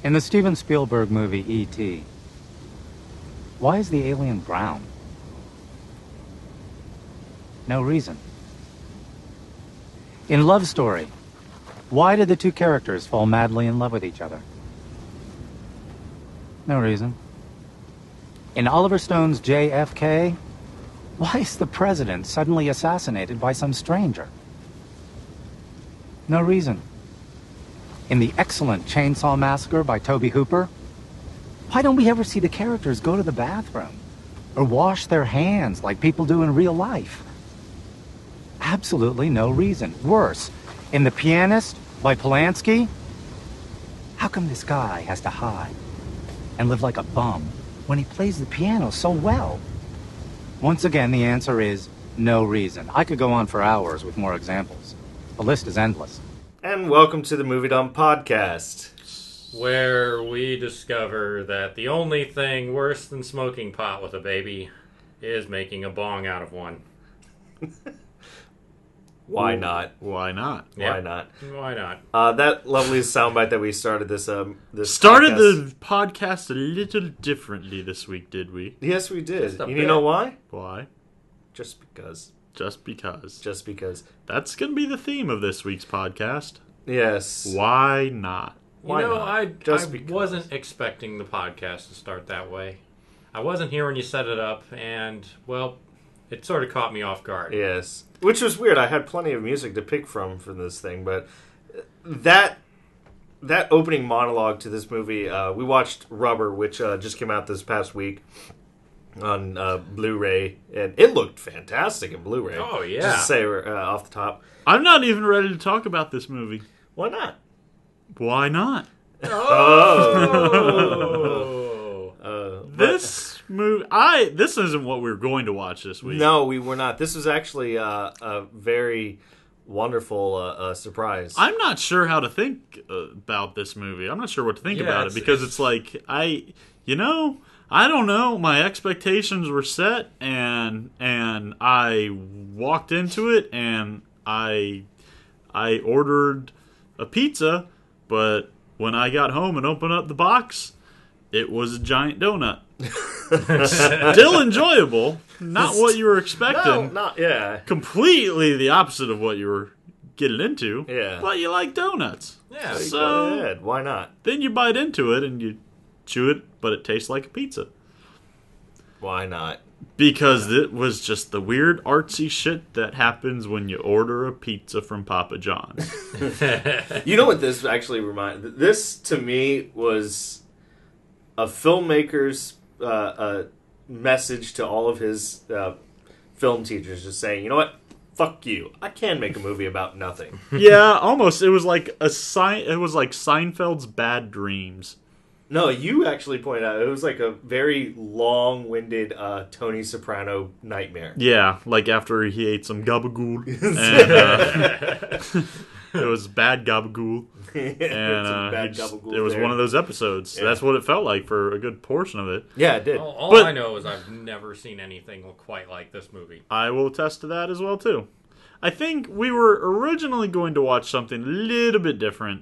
In the Steven Spielberg movie E.T., why is the alien brown? No reason. In Love Story, why did the two characters fall madly in love with each other? No reason. In Oliver Stone's JFK, why is the president suddenly assassinated by some stranger? No reason. In the excellent Chainsaw Massacre by Tobe Hooper, why don't we ever see the characters go to the bathroom or wash their hands like people do in real life? Absolutely no reason. Worse, in The Pianist by Polanski, how come this guy has to hide and live like a bum when he plays the piano so well? Once again, the answer is no reason. I could go on for hours with more examples. The list is endless. And welcome to the Movie Dump Podcast, where we discover that the only thing worse than smoking pot with a baby is making a bong out of one. Why not? Why not? Yep. Why not? Why not? That lovely soundbite that we started this Started podcast. the podcast a little differently this week, did we? Yes, we did. Just a You bit. know why? Why? Just because. Just because. Just because. That's going to be the theme of this week's podcast. Yes. Why not? Why you know, not? I Just because. wasn't expecting the podcast to start that way. I wasn't here when you set it up, and, well, it sort of caught me off guard. Yes. Which was weird. I had plenty of music to pick from for this thing, but that opening monologue to this movie, we watched Rubber, which just came out this past week on Blu-ray, and it looked fantastic in Blu-ray. Oh, yeah. Just to say off the top. I'm not even ready to talk about this movie. Why not? Why not? This movie, this isn't what we were going to watch this week. No, we were not. This was actually a very wonderful surprise. I'm not sure how to think about this movie. I'm not sure what to think about it because it's like I don't know. My expectations were set, and I walked into it, and I ordered a pizza, but when I got home and opened up the box, it was a giant donut. Still enjoyable. Not what you were expecting. No, not, yeah. Completely the opposite of what you were getting into. Yeah. But you like donuts. Yeah. So Go ahead. Why not? then you bite into it and you chew it, but it tastes like a pizza. Why not? Because it was just the weird artsy shit that happens when you order a pizza from Papa John's. You know what this actually reminded? This, to me, was a filmmaker's message to all of his film teachers, just saying, you know what? Fuck you. I can make a movie about nothing. Yeah, almost. It was like it was like Seinfeld's Bad Dreams. No, you actually pointed out it was like a very long-winded Tony Soprano nightmare. Yeah, like after he ate some gabagool. And, it was bad gabagool. And it was one of those episodes. Yeah. That's what it felt like for a good portion of it. Yeah, it did. All I know is I've never seen anything quite like this movie. I will attest to that as well, too. I think we were originally going to watch something a little bit different.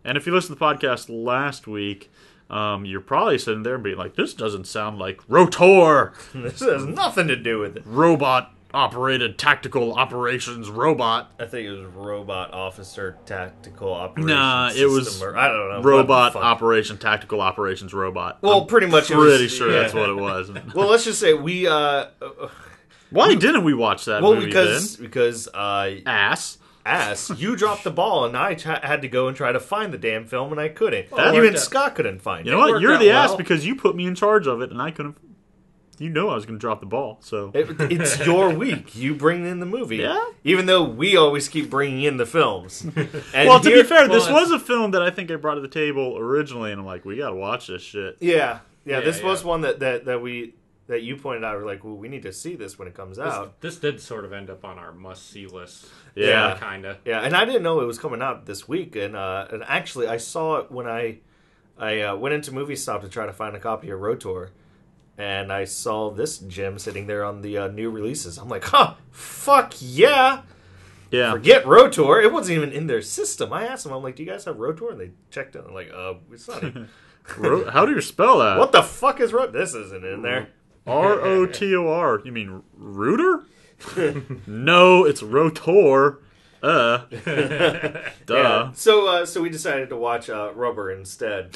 And if you listened to the podcast last week, you're probably sitting there and being like, this doesn't sound like Rotor! This has nothing to do with it. Robot-operated tactical operations robot. I think it was Robot Officer Tactical Operations Nah, it System, was or I don't know. Robot Operation Tactical Operations Robot. Well, I'm pretty much. pretty sure that's what it was. Well, let's just say we. Why didn't we watch that movie because Ass. you dropped the ball, and I had to go and try to find the damn film, and I couldn't. Well, Even worked out. Scott couldn't find You it. know what? worked You're out the ass well. because you put me in charge of it, and I couldn't. You know I was going to drop the ball, so. It's your week. You bring in the movie. Yeah? Even though we always keep bringing in the films. And Well, to be fair, well, this was a film that I think I brought to the table originally, and I'm like, we got to watch this shit. Yeah. This Yeah. was one that you pointed out. We're like, well, we need to see this when it comes out. This did sort of end up on our must-see list. Yeah. Kind of. Yeah, and I didn't know it was coming out this week, and actually I saw it when I went into Movie Stop to try to find a copy of Rotor, and I saw this gem sitting there on the new releases. I'm like, huh, fuck yeah! Yeah. Forget Rotor. It wasn't even in their system. I asked them, I'm like, do you guys have Rotor? And they checked it. I'm like, it's not even... How do you spell that? What the fuck is Rotor? This isn't in there. R-O-T-O-R. You mean Rooter? No, it's Rotor. Duh. Yeah. So we decided to watch Rubber instead,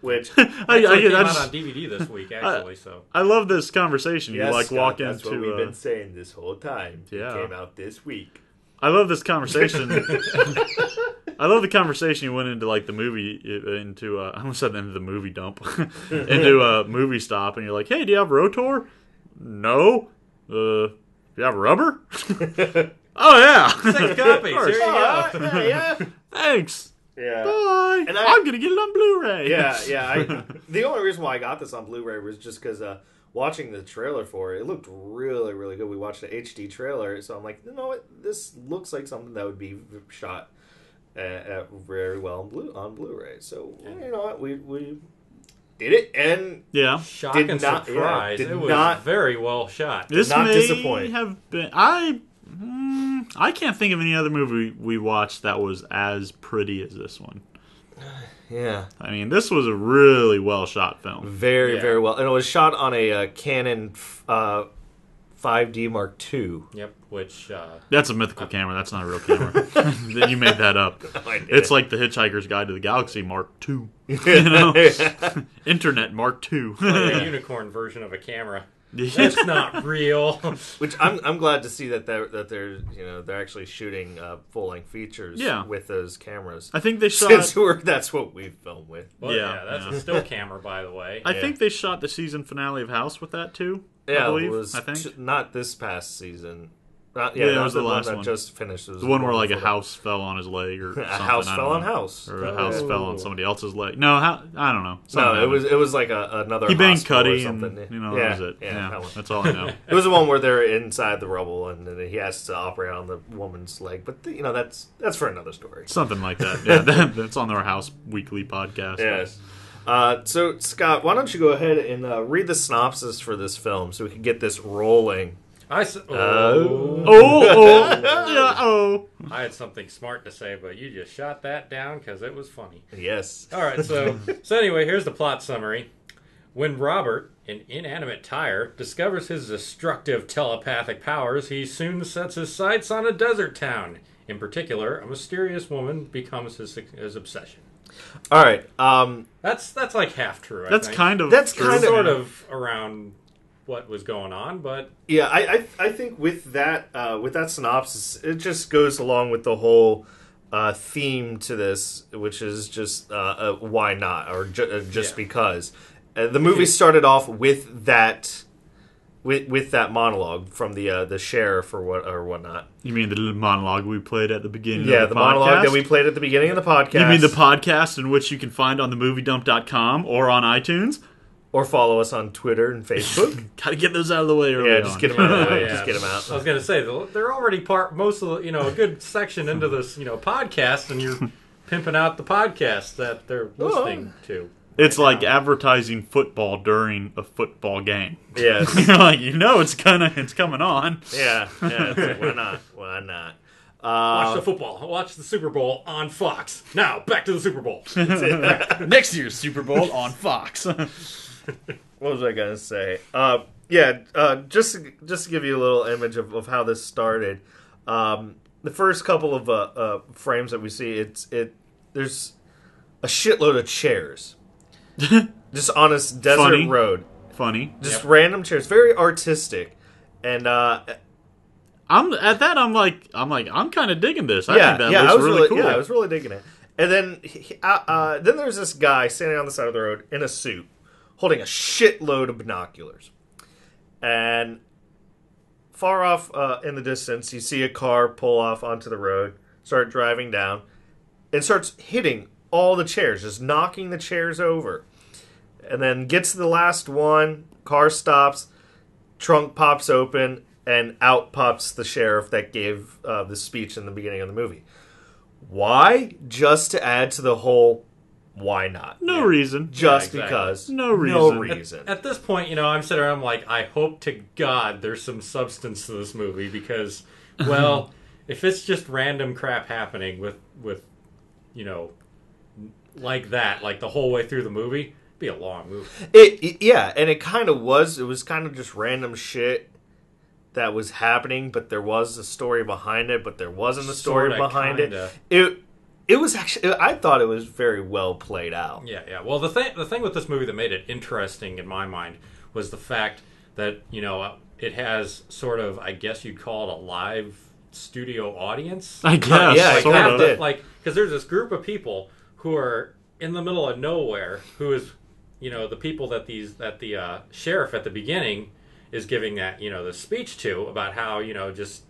which came out on DVD this week, actually. I love this conversation. Yes, you like Scott, walk that's into. what we've been saying this whole time. Yeah. It came out this week. I love this conversation. I love the conversation you went into, like the movie, I almost said into the movie dump, into a movie stop, and you're like, "Hey, do you have Rotor?" No. Do you have Rubber? Oh yeah. 6 copies. Here you go. Yeah. Thanks. Yeah. Bye. And I'm gonna get it on Blu-ray. Yeah. The only reason why I got this on Blu-ray was just because watching the trailer for it looked really, really good. We watched the HD trailer, so I'm like, you know what? This looks like something that would be shot very well on Blu-ray. So you know what? We did it, and shock and surprise. It was very well shot. This not may disappoint. have been. I can't think of any other movie we watched that was as pretty as this one. Yeah. I mean, this was a really well shot film. Very, very well. And it was shot on a Canon 5D Mark II. Yep, which... That's a mythical camera. That's not a real camera. You made that up. It's like the Hitchhiker's Guide to the Galaxy Mark II. You know? Internet Mark II. Like a unicorn version of a camera. It's not real. Which I'm glad to see that they're actually shooting full length features with those cameras. I think they shot. That's what we film with. Well, that's a still camera, by the way. I think they shot the season finale of House with that too. Yeah, I believe. It was I think not this past season. It was the last one one that just finished. It was the one where like a house fell on his leg or something. A house fell on house, or a house fell on somebody else's leg. No, I don't know. No, it was like another. He banged Cuddy Cuddy, and that was it. Yeah, that's all I know. It was the one where they're inside the rubble and then he has to operate on the woman's leg. But that's for another story. Something like that. Yeah, that's on our House Weekly podcast. Yes. So Scott, why don't you go ahead and read the synopsis for this film so we can get this rolling. I had something smart to say, but you just shot that down because it was funny. Yes. All right, so anyway, here's the plot summary. When Robert, an inanimate tire, discovers his destructive telepathic powers, he soon sets his sights on a desert town. In particular, a mysterious woman becomes his obsession. All right. That's like half true. That's true. kind of sort of around what was going on, but yeah, I think with that synopsis, it just goes along with the whole theme to this, which is just why not, or just because. The movie started off with that monologue from the sheriff or whatnot. You mean the little monologue we played at the beginning? Yeah, of the podcast? monologue that we played at the beginning of the podcast. You mean the podcast in which you can find on themoviedump.com or on iTunes? Or follow us on Twitter and Facebook. Gotta get those out of the way early. Yeah, just get them out of the way. Just get them out. I was gonna say they're already most of the a good section into this podcast, and you're pimping out the podcast that they're listening to. It's like advertising football during a football game. Yes, you're like it's coming on. Yeah. It's like, why not? Why not? Watch the football. Watch the Super Bowl on Fox. Now back to the Super Bowl. Next year's Super Bowl on Fox. What was I gonna say? Just to give you a little image of how this started. The first couple of frames that we see, there's a shitload of chairs, just on a desert road. Funny, just random chairs, very artistic, and I'm kind of digging this. I think that looks really cool. Yeah, I was really digging it. And then then there's this guy standing on the side of the road in a suit, holding a shitload of binoculars. And far off in the distance, you see a car pull off onto the road, start driving down, and starts hitting all the chairs, just knocking the chairs over. And then gets to the last one, car stops, trunk pops open, and out pops the sheriff that gave the speech in the beginning of the movie. Why? Just to add to the whole why not? No reason. Just because. No reason. No reason. At this point, I'm sitting around like, I hope to God there's some substance to this movie because, well, if it's just random crap happening with like that, like the whole way through the movie, it'd be a long movie. Yeah, and it kind of was. It was kind of just random shit that was happening, but there was a story behind it, but there wasn't a story behind it. It was actually, I thought it was very well played out. Yeah. Well, the thing with this movie that made it interesting in my mind was the fact that, it has sort of, I guess you'd call it a live studio audience. I guess, yeah, sort of. Because there's this group of people who are in the middle of nowhere, who is, the people that the sheriff at the beginning is giving that, the speech to about how, just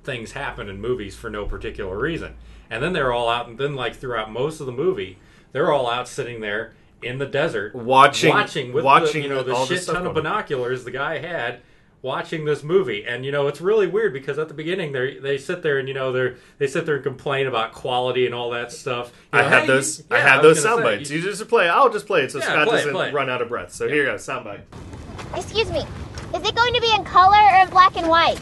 things happen in movies for no particular reason. And then they're all out, and then throughout most of the movie, they're all out sitting there in the desert watching with the shit ton of binoculars the guy had watching this movie. And it's really weird because at the beginning they sit there and they sit there and complain about quality and all that stuff. I have those sound bites. You just play. I'll just play it so Scott doesn't run out of breath. So here you go, sound bite. Excuse me, is it going to be in color or in black and white?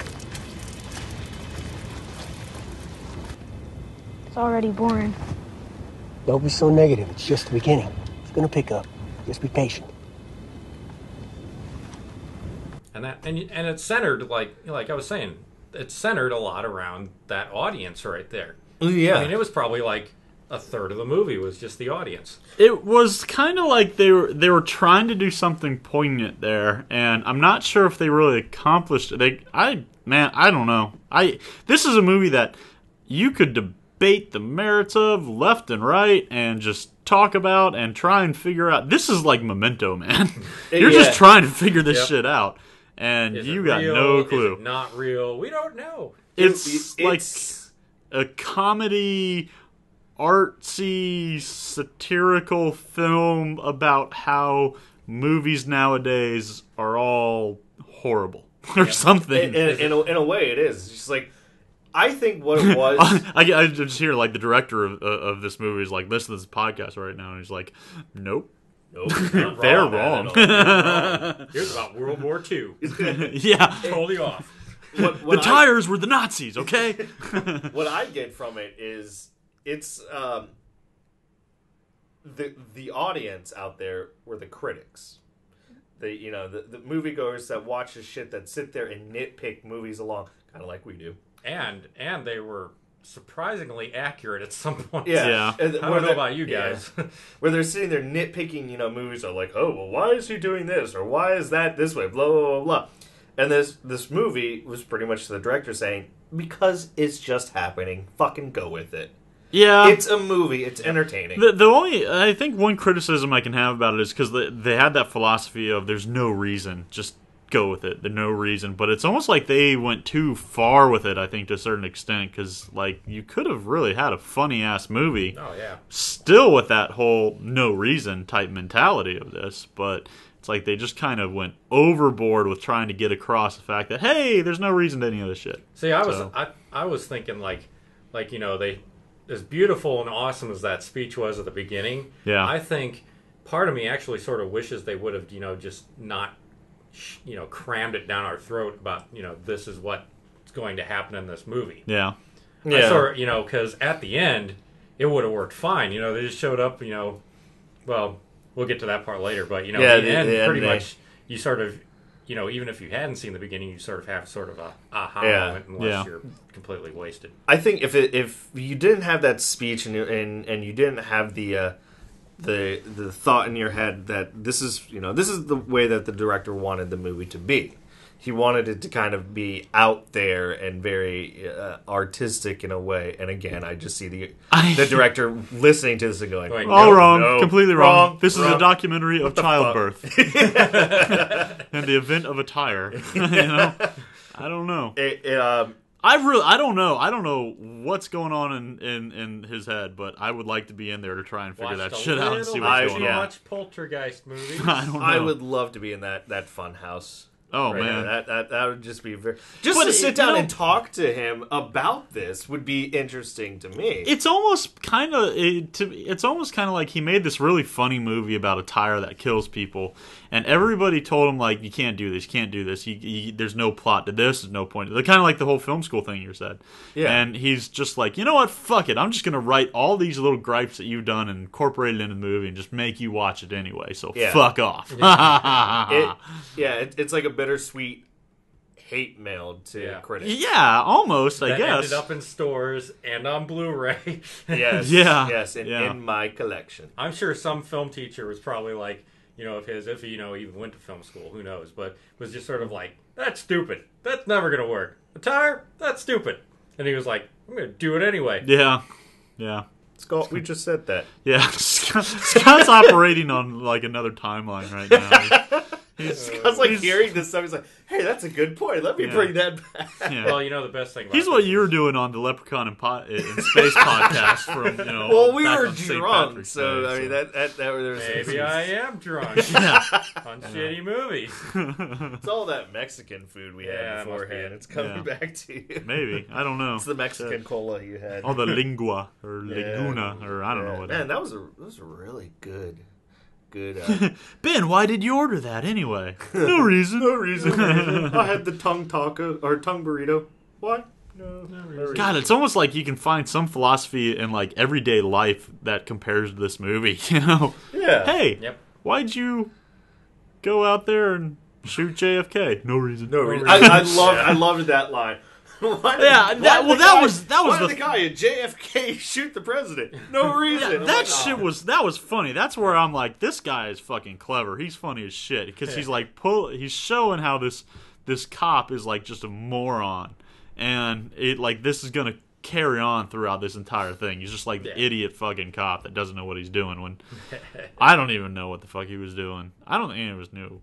It's already boring. Don't be so negative. It's just the beginning. It's going to pick up. Just be patient. And it's centered, like I was saying, it's centered a lot around that audience right there. Yeah. I mean, it was probably like a third of the movie was just the audience. It was kind of like they were trying to do something poignant there, and I'm not sure if they really accomplished it. I don't know. This is a movie that you could debate the merits of left and right and just talk about and try and figure out. This is like Memento, man. You're just trying to figure this shit out, and you got no clue. Is it not real? We don't know. It's like a comedy, artsy, satirical film about how movies nowadays are all horrible or something. In a way, it is. It's just like, I think what it was... I just hear, like, the director of this movie is, like, listening to this podcast right now, and he's like, nope. They're wrong. Here's about World War II. Yeah. Totally off. The tires were the Nazis, okay? What I get from it is, it's... the audience out there were the critics. The moviegoers that watch the shit, that sit there and nitpick movies along, kind of like we do. And they were surprisingly accurate at some point. Yeah. I don't know about you guys. Yeah. Where they're sitting there nitpicking, movies are like, oh, well, why is he doing this? Or why is that this way? Blah, blah, blah, blah. And this movie was pretty much the director saying, because it's just happening, fucking go with it. Yeah. It's a movie. It's entertaining. The only, I think one criticism I can have about it is because they had that philosophy of there's no reason, just go with it. There's no reason. But it's almost like they went too far with it, I think, to a certain extent, because, like, you could have really had a funny-ass movie. Oh, yeah. Still with that whole no reason type mentality of this, but it's like they just kind of went overboard with trying to get across the fact that, hey, there's no reason to any of this shit. See, I was thinking, like they... As beautiful and awesome as that speech was at the beginning, yeah. I think part of me actually sort of wishes they would have, just not, crammed it down our throat about, this is what's going to happen in this movie. Yeah. I sort of, because at the end, it would have worked fine. They just showed up, well, we'll get to that part later, but, at the end, pretty much, you sort of, even if you hadn't seen the beginning, you sort of have sort of a aha moment unless you're completely wasted. I think if you didn't have that speech and you didn't have the thought in your head that this is the way that the director wanted the movie to be. He wanted it to kind of be out there and very artistic in a way. And again, I just see the director listening to this and going, all wrong, completely wrong. This wrong. is a documentary of childbirth and the event of a tire. I don't know. I don't know. I don't know what's going on in his head, but I would like to be in there to try and figure that shit out and see what's going on. Watch Poltergeist movies. I don't know. I would love to be in that fun house. Oh Right, man, that would just be very. Just to sit down and talk to him about this would be interesting to me. It's almost kind of like he made this really funny movie about a tire that kills people, and everybody told him like, you can't do this, you can't do this. There's no plot to this. There's no point. Kind of like the whole film school thing you said. Yeah. And he's just like, you know what? Fuck it. I'm just gonna write all these little gripes that you've done and incorporate it into the movie and just make you watch it anyway. So fuck off. It's like a bittersweet hate mail to critics. Yeah, almost. I that guess ended up in stores and on Blu-ray. Yes, in my collection. I'm sure some film teacher was probably like, if he even went to film school, who knows? But was just sort of like, that's stupid. That's never gonna work. A tire? That's stupid. And he was like, I'm gonna do it anyway. Yeah. Scott, we just said that. Yeah, Scott's operating on like another timeline right now. Scott's like hearing this stuff. He's like, "Hey, that's a good point. Let me bring that back." Yeah. Well, the best thing about He's what you were doing on the Leprechaun in Space podcast from Well, we back were on St. drunk, Patrick's so Day, I mean that there was maybe I am drunk on shitty movies. It's all that Mexican food we had beforehand. It's coming back to you. Maybe, I don't know. It's the Mexican cola you had. Oh, the lingua or laguna or I don't know what. Man, that was a really good. Ben, why did you order that anyway? No reason. No reason. I had the tongue taco or tongue burrito. Why? No reason. God, it's almost like you can find some philosophy in like everyday life that compares to this movie. Yeah. Hey, why'd you go out there and shoot JFK? No reason. No reason. I loved that line. Why did the guy at JFK shoot the president? No reason. Yeah, that was funny. That's where I'm like, this guy is fucking clever. He's funny as shit because he's like he's showing how this cop is like just a moron, and this is gonna carry on throughout this entire thing. He's just like the idiot fucking cop that doesn't know what he's doing. When I don't even know what the fuck he was doing. I don't think any of us knew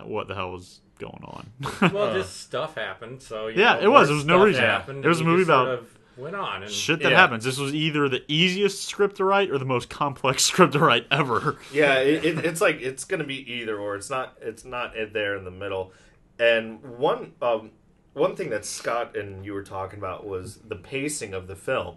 what the hell was going on. Well, just stuff happened. So it was. There was no reason. It was a movie about sort of went on and shit that happens. This was either the easiest script to write or the most complex script to write ever. Yeah, it's like it's going to be either or. It's not there in the middle. And one thing that Scott and you were talking about was the pacing of the film.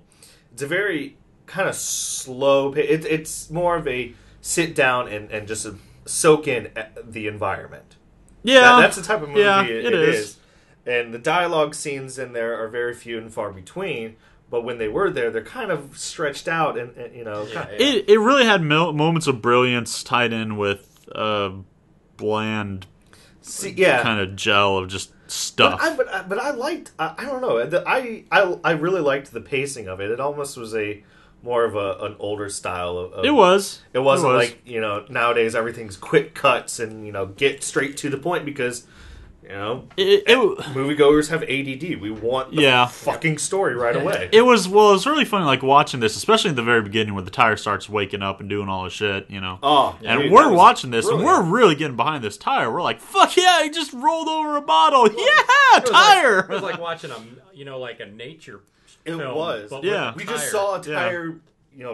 It's a very kind of slow. It's more of a sit down and just soak in the environment. Yeah, that's the type of movie it is. And the dialogue scenes in there are very few and far between. But when they were there, they're kind of stretched out, and It really had moments of brilliance tied in with bland, kind of gel of just stuff. But I liked. I don't know. I really liked the pacing of it. It almost was more of an older style of it wasn't like nowadays everything's quick cuts and get straight to the point because moviegoers have ADD. We want the fucking story right away. It was really funny like watching this, especially in the very beginning where the tire starts waking up and doing all this shit, and we're watching this and we're really getting behind this tire. We're like, fuck yeah, he just rolled over a bottle. Tire. It was like watching a nature film. It was. But we just saw a tire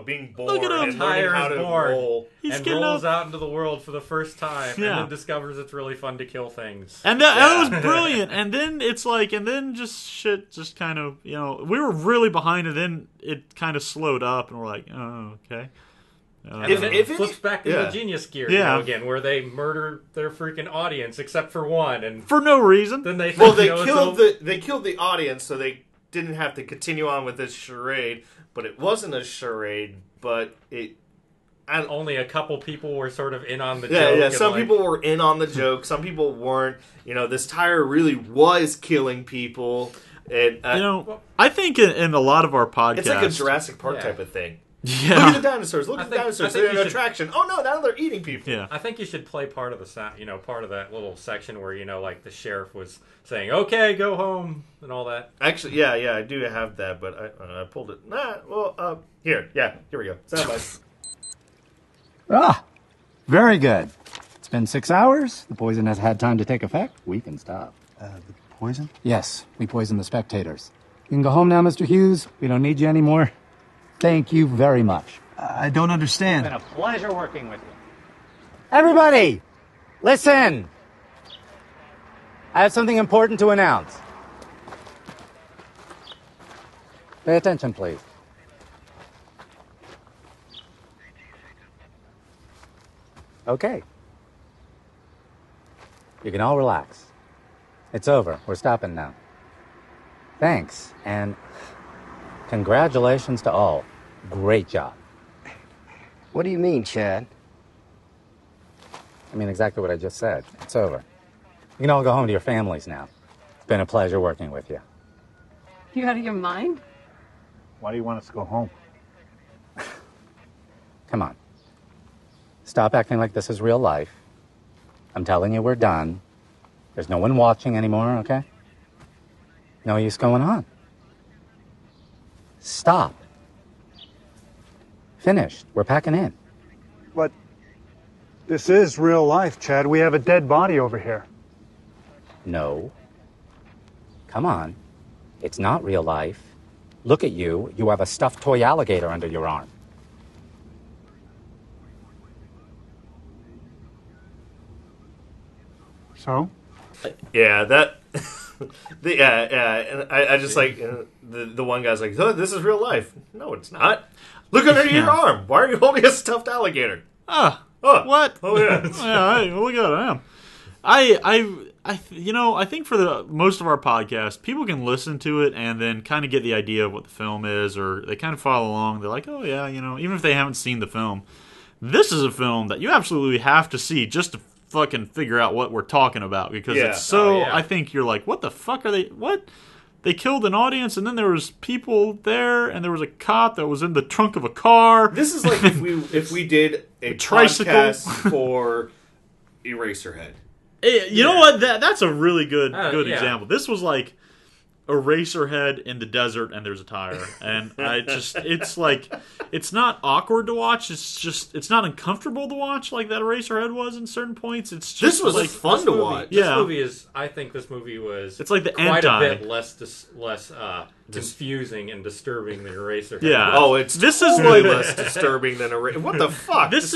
being born. Look at him. And learning how to roll. And rolls out into the world for the first time, and then discovers it's really fun to kill things. And that was brilliant. And then it's like, just shit, just kind of, we were really behind, and then it kind of slowed up, and we're like, oh, okay. If it flips back into the genius gear again, where they murder their freaking audience except for one, and for no reason. Then they killed the audience, so they didn't have to continue on with this charade. But it wasn't a charade. But only a couple people were sort of in on the joke. Yeah. Some people were in on the joke. Some people weren't. This tire really was killing people. And I think in a lot of our podcasts, it's like a Jurassic Park type of thing. Yeah. Look at the dinosaurs. Look at the dinosaurs. They're an attraction. Oh no, now they're eating people. Yeah. I think you should play part of part of that little section where like the sheriff was saying, "Okay, go home" and all that. Actually, yeah, I do have that, but I pulled it. Here we go. Ah, very good. It's been 6 hours. The poison has had time to take effect. We can stop. The poison? Yes, we poisoned the spectators. You can go home now, Mr. Hughes. We don't need you anymore. Thank you very much. I don't understand. It's been a pleasure working with you. Everybody, listen. I have something important to announce. Pay attention, please. Okay. You can all relax. It's over. We're stopping now. Thanks, and congratulations to all. Great job. What do you mean, Chad? I mean exactly what I just said. It's over. You can all go home to your families now. It's been a pleasure working with you. You out of your mind? Why do you want us to go home? Come on. Stop acting like this is real life. I'm telling you, we're done. There's no one watching anymore, okay? No use going on. Stop. Finished. We're packing in. But this is real life, Chad. We have a dead body over here. No. Come on. It's not real life. Look at you. You have a stuffed toy alligator under your arm. So? Yeah, that. And I just like the one guy's like, oh, this is real life. No, it's not. Look under your arm. Why are you holding a stuffed alligator? What? Oh yeah. Look at him. I think for the most of our podcast, people can listen to it and then kind of get the idea of what the film is, or they kind of follow along. They're like, oh yeah, even if they haven't seen the film, this is a film that you absolutely have to see just to fucking figure out what we're talking about, because it's so. I think you're like, what the fuck are they? What? They killed an audience, and then there was people there, and there was a cop that was in the trunk of a car. This is like if we did a tricycle podcast for Eraserhead. You know what? That's a really good example. This was like Eraserhead in the desert, and there's a tire, and it's like, it's not awkward to watch. It's not uncomfortable to watch like that Eraserhead was in certain points. It's just this was like fun to watch. I think this movie was. It's like the quite a bit less confusing and disturbing than Eraserhead. Yeah. Was. This is way less disturbing than Eraserhead. What the fuck? This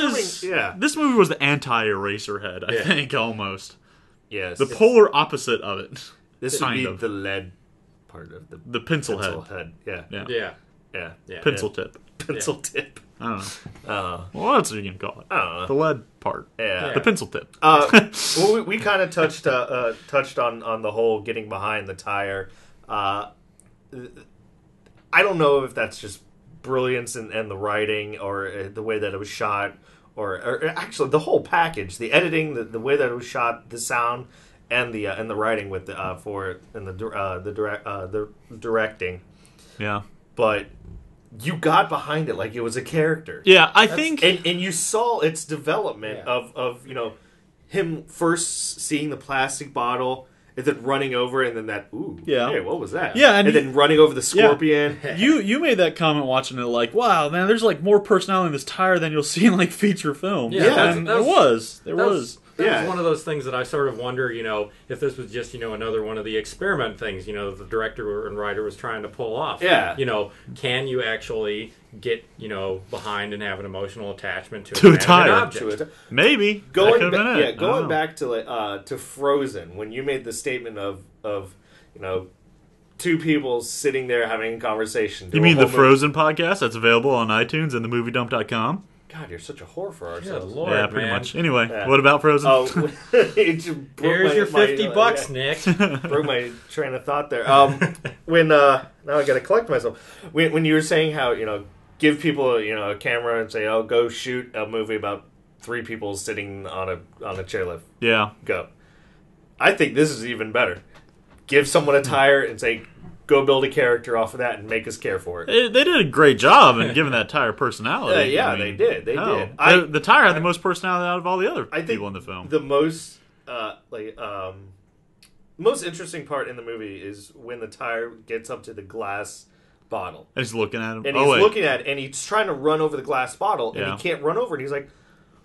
movie was the anti-Eraserhead. I think almost. Yes. The polar opposite of it. This would be the lead part of the pencil head. Yeah. Pencil tip. Pencil tip. I don't know. Well, that's what you can call it. I don't know. The lead part. Yeah. The pencil tip. Well, we kind of touched on the whole getting behind the tire. I don't know if that's just brilliance and the writing, or the way that it was shot, or actually the whole package, the editing, the way that it was shot, the sound, and the writing with for it, and the directing. Yeah. But you got behind it like it was a character. Yeah, I think, and you saw its development of him first seeing the plastic bottle, and then running over, and then hey, what was that? Yeah, and then running over the scorpion. Yeah. You made that comment watching it, like, wow, man, there's like more personality in this tire than you'll see in like feature films. Yeah, and there was. That was one of those things that I sort of wonder, if this was just, another one of the experiment things, the director and writer was trying to pull off. Yeah. Can you actually get, behind and have an emotional attachment to a tire object? Maybe. Going back to Frozen, when you made the statement of two people sitting there having a conversation. You mean the Frozen podcast that's available on iTunes and themoviedump.com? God, you're such a whore for ourselves. Lord, yeah, pretty man. much. Anyway, what about Frozen? Oh, here's your $50, Nick. Broke my train of thought there. When now I got to collect myself. When you were saying how give people a camera and say, oh, go shoot a movie about 3 people sitting on a chairlift. Yeah, go. I think this is even better. Give someone a tire and say, go build a character off of that and make us care for it. They did a great job in giving that tire personality. They did. They did. The tire had the most personality out of all the other people in the film. The most most interesting part in the movie is when the tire gets up to the glass bottle. And he's looking at him. And he's looking at it, and he's trying to run over the glass bottle, and he can't run over it. He's like,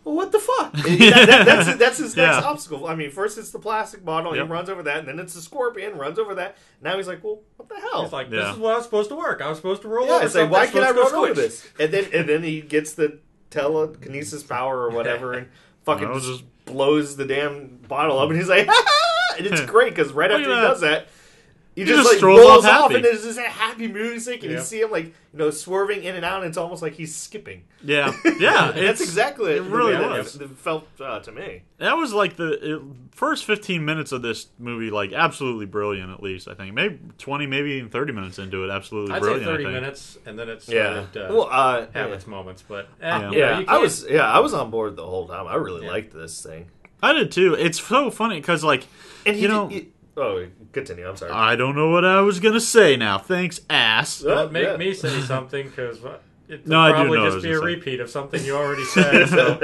well, what the fuck? That's his next obstacle. I mean, first it's the plastic bottle, and he runs over that, and then it's the scorpion, runs over that. Now he's like, well, what the hell? He's like, this is what I was supposed to work. I was supposed to roll over. It's like, why can't I run over this? And then he gets the telekinesis power or whatever, and fucking just blows the damn bottle up, and he's like, and it's great because right after he does that, he just like strolls rolls off off happy. and there's this happy music, and you see him like swerving in and out, and it's almost like he's skipping. Yeah. That's exactly it really was. It felt to me. That was like the first 15 minutes of this movie, like absolutely brilliant. At least I think maybe 20, maybe even 30 minutes into it, absolutely I'd brilliant. say 30 minutes, and then it started have its moments. But I was on board the whole time. I really liked this thing. I did too. It's so funny because continue. I'm sorry. I don't know what I was gonna say now. Thanks, ass. Well, make me say something because it'll I do probably know just be a repeat of something you already said. So.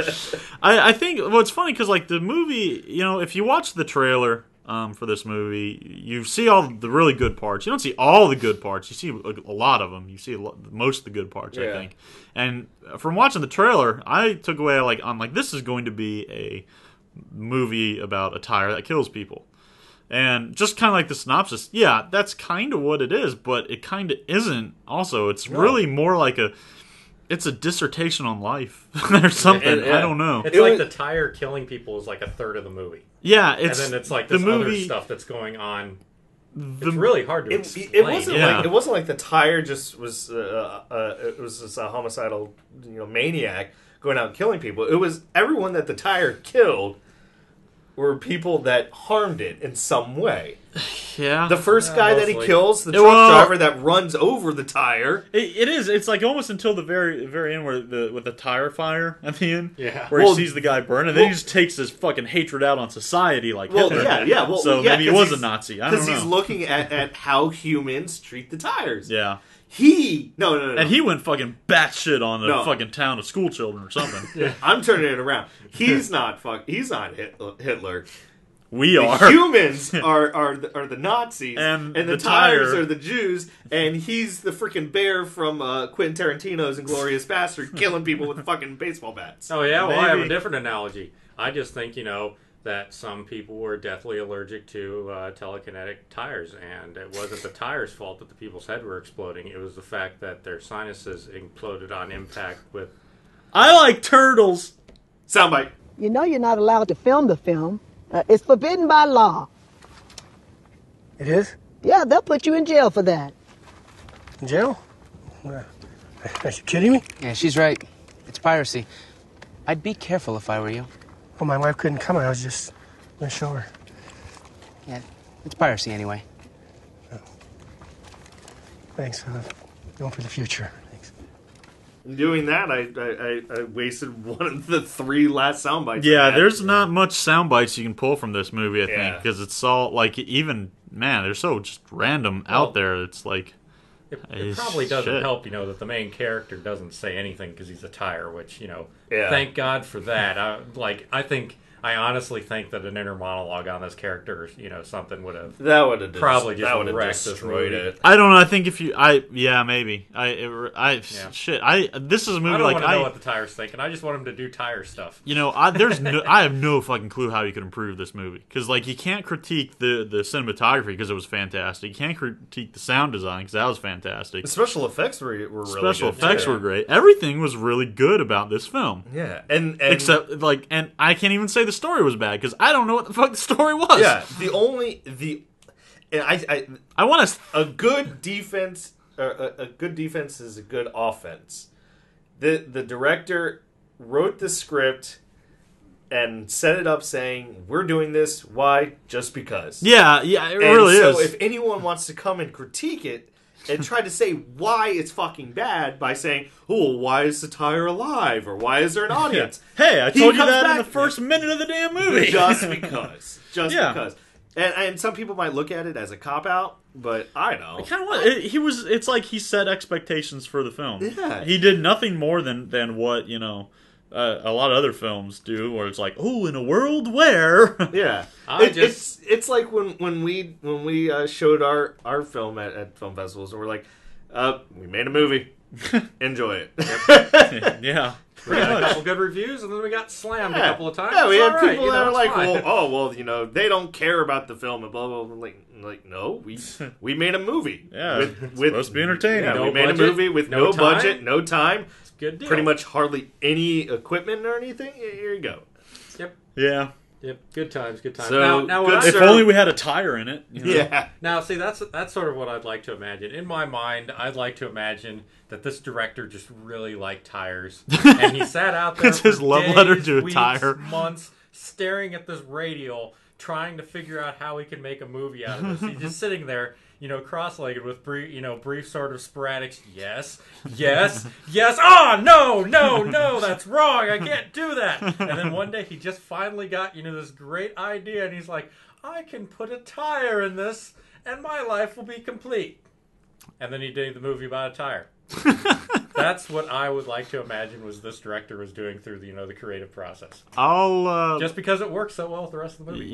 I think it's funny because like the movie, if you watch the trailer for this movie, you see all the really good parts. You don't see all the good parts. You see a lot of them. You see most of the good parts, I think. And from watching the trailer, I took away this is going to be a movie about a tire that kills people. And just kind of like the synopsis, that's kind of what it is, but it kind of isn't. Also, it's really more like it's a dissertation on life or something. I don't know. It's like the tire killing people is like a third of the movie. Yeah, and then it's like this other stuff that's going on. It's really hard to explain. It wasn't like the tire just was it was just a homicidal maniac going out and killing people. It was everyone that the tire killed were people that harmed it in some way. Yeah. The first guy that he kills, the truck driver that runs over the tire. It is. It's like almost until the very very end with the tire fire at the end. Yeah. Where he sees the guy burn, and then he just takes his fucking hatred out on society like Hitler. Maybe he was a Nazi. I don't know. Because he's looking at how humans treat the tires. Yeah. No. And he went fucking batshit on the fucking town of school children or something. I'm turning it around. He's not Hitler. We are. The humans are the Nazis, and the tires are the Jews, and he's the freaking bear from Quentin Tarantino's Inglourious Bastard, killing people with fucking baseball bats. Oh yeah, well I have a different analogy. I just think that some people were deathly allergic to telekinetic tires, and it wasn't the tires' fault that the people's head were exploding. It was the fact that their sinuses imploded on impact with... I like turtles! Soundbite. You know you're not allowed to film the film. It's forbidden by law. It is? Yeah, they'll put you in jail for that. In jail? Are you kidding me? Yeah, she's right. It's piracy. I'd be careful if I were you. Well, my wife couldn't come. I was just going to show her. Yeah, it's piracy anyway. Oh. Thanks. Going for the future. Thanks. In doing that, I wasted one of the 3 last sound bites. Yeah, there's not much sound bites you can pull from this movie, I think, because it's all, like, they're so just random out there. It's like... It probably doesn't help, that the main character doesn't say anything because he's a tire, which, thank God for that. I honestly think that an inner monologue on this character, something would have probably just wrecked this movie. It. I don't know. I think if you, maybe. This is a movie I don't want to know what the tire's thinking. I just want him to do tire stuff. I have no fucking clue how you could improve this movie because, you can't critique the cinematography because it was fantastic. You can't critique the sound design because that was fantastic. The special effects were really good. Special effects were great. Everything was really good about this film. Yeah, and except and I can't even say the story was bad because I don't know what the fuck the story was. Yeah, I want a good defense. A good defense is a good offense. The director wrote the script and set it up saying, "We're doing this. Why? Just because." Yeah, it really is. So if anyone wants to come and critique it and try to say why it's fucking bad by saying, "Oh, why is the tire alive?" or "Why is there an audience?" Hey, I told you that in the first minute of the damn movie. Just because. Because. And some people might look at it as a cop-out, but I know. It's like he set expectations for the film. Yeah. He did nothing more than what, a lot of other films do, where it's like, oh, in a world where... Yeah. It's like when we showed our film at film festivals, and we're like, we made a movie. Enjoy it. Yeah. We got a couple good reviews, and then we got slammed a couple of times. Yeah, we had people that were like, they don't care about the film, and blah, blah, blah. Like, no, we made a movie. Yeah, it's supposed to be entertaining. Yeah, we made a movie with no budget, no time. Good deal. Pretty much hardly any equipment or anything. Here you go. Yep. Yeah. Yep, good times, good times. So, now if only we had a tire in it. You know? Yeah. Now, see, that's sort of what I'd like to imagine. In my mind, I'd like to imagine that this director just really liked tires, and he sat out there It's his for love days, letter to a weeks, tire. months, staring at this radial, trying to figure out how he could make a movie out of this. He's just sitting there, cross-legged with brief sort of sporadic, yes, oh, no, that's wrong, I can't do that. And then one day he just finally got, this great idea, and he's like, I can put a tire in this, and my life will be complete. And then he did the movie about a tire. That's what I would like to imagine was this director was doing through the creative process. Just because it works so well with the rest of the movie.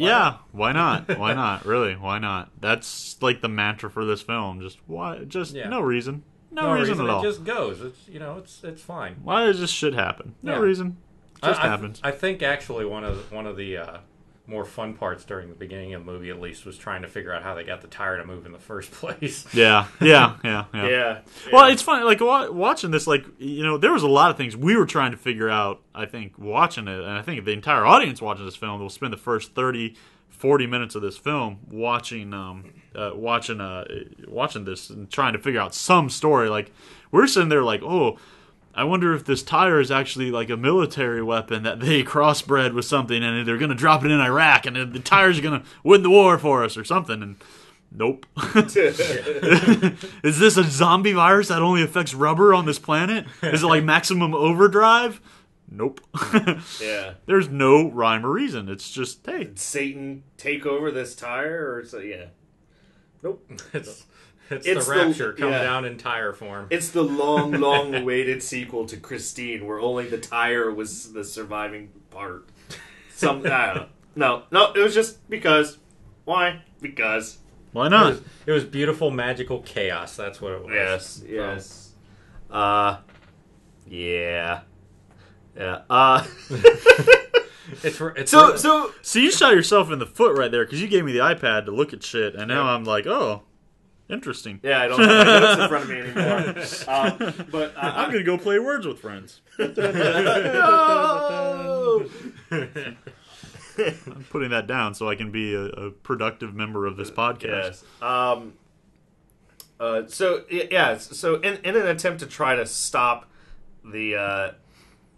Why not? Why not? Really, why not? That's like the mantra for this film. Just why? No reason. No reason at all. It just goes. It's fine. Why does this shit happen? No reason. Just happens. I think actually one of the more fun parts during the beginning of the movie, at least, was trying to figure out how they got the tire to move in the first place. Yeah. Well, it's funny, like, watching this, like, there was a lot of things we were trying to figure out, I think, watching it, and I think the entire audience watching this film will spend the first 30, 40 minutes of this film watching this and trying to figure out some story. Like, we're sitting there like, oh, I wonder if this tire is actually like a military weapon that they crossbred with something, and they're going to drop it in Iraq, and the tires are going to win the war for us or something. And nope. Is this a zombie virus that only affects rubber on this planet? Is it like maximum overdrive? Nope. Yeah. There's no rhyme or reason. It's just, hey. Did Satan take over this tire? Or Nope. It's the Rapture come down in tire form. It's the long awaited sequel to Christine, where only the tire was the surviving part. I don't know. No, it was just because. Why? Because. Why not? It was beautiful, magical chaos. That's what it was. Yes. Yeah. So you shot yourself in the foot right there because you gave me the iPad to look at shit, and now I'm like, oh. Interesting. Yeah, I don't have my notes in front of me anymore. But I'm going to go play Words with Friends. I'm putting that down so I can be a productive member of this podcast. Yes. So in an attempt to try to stop the,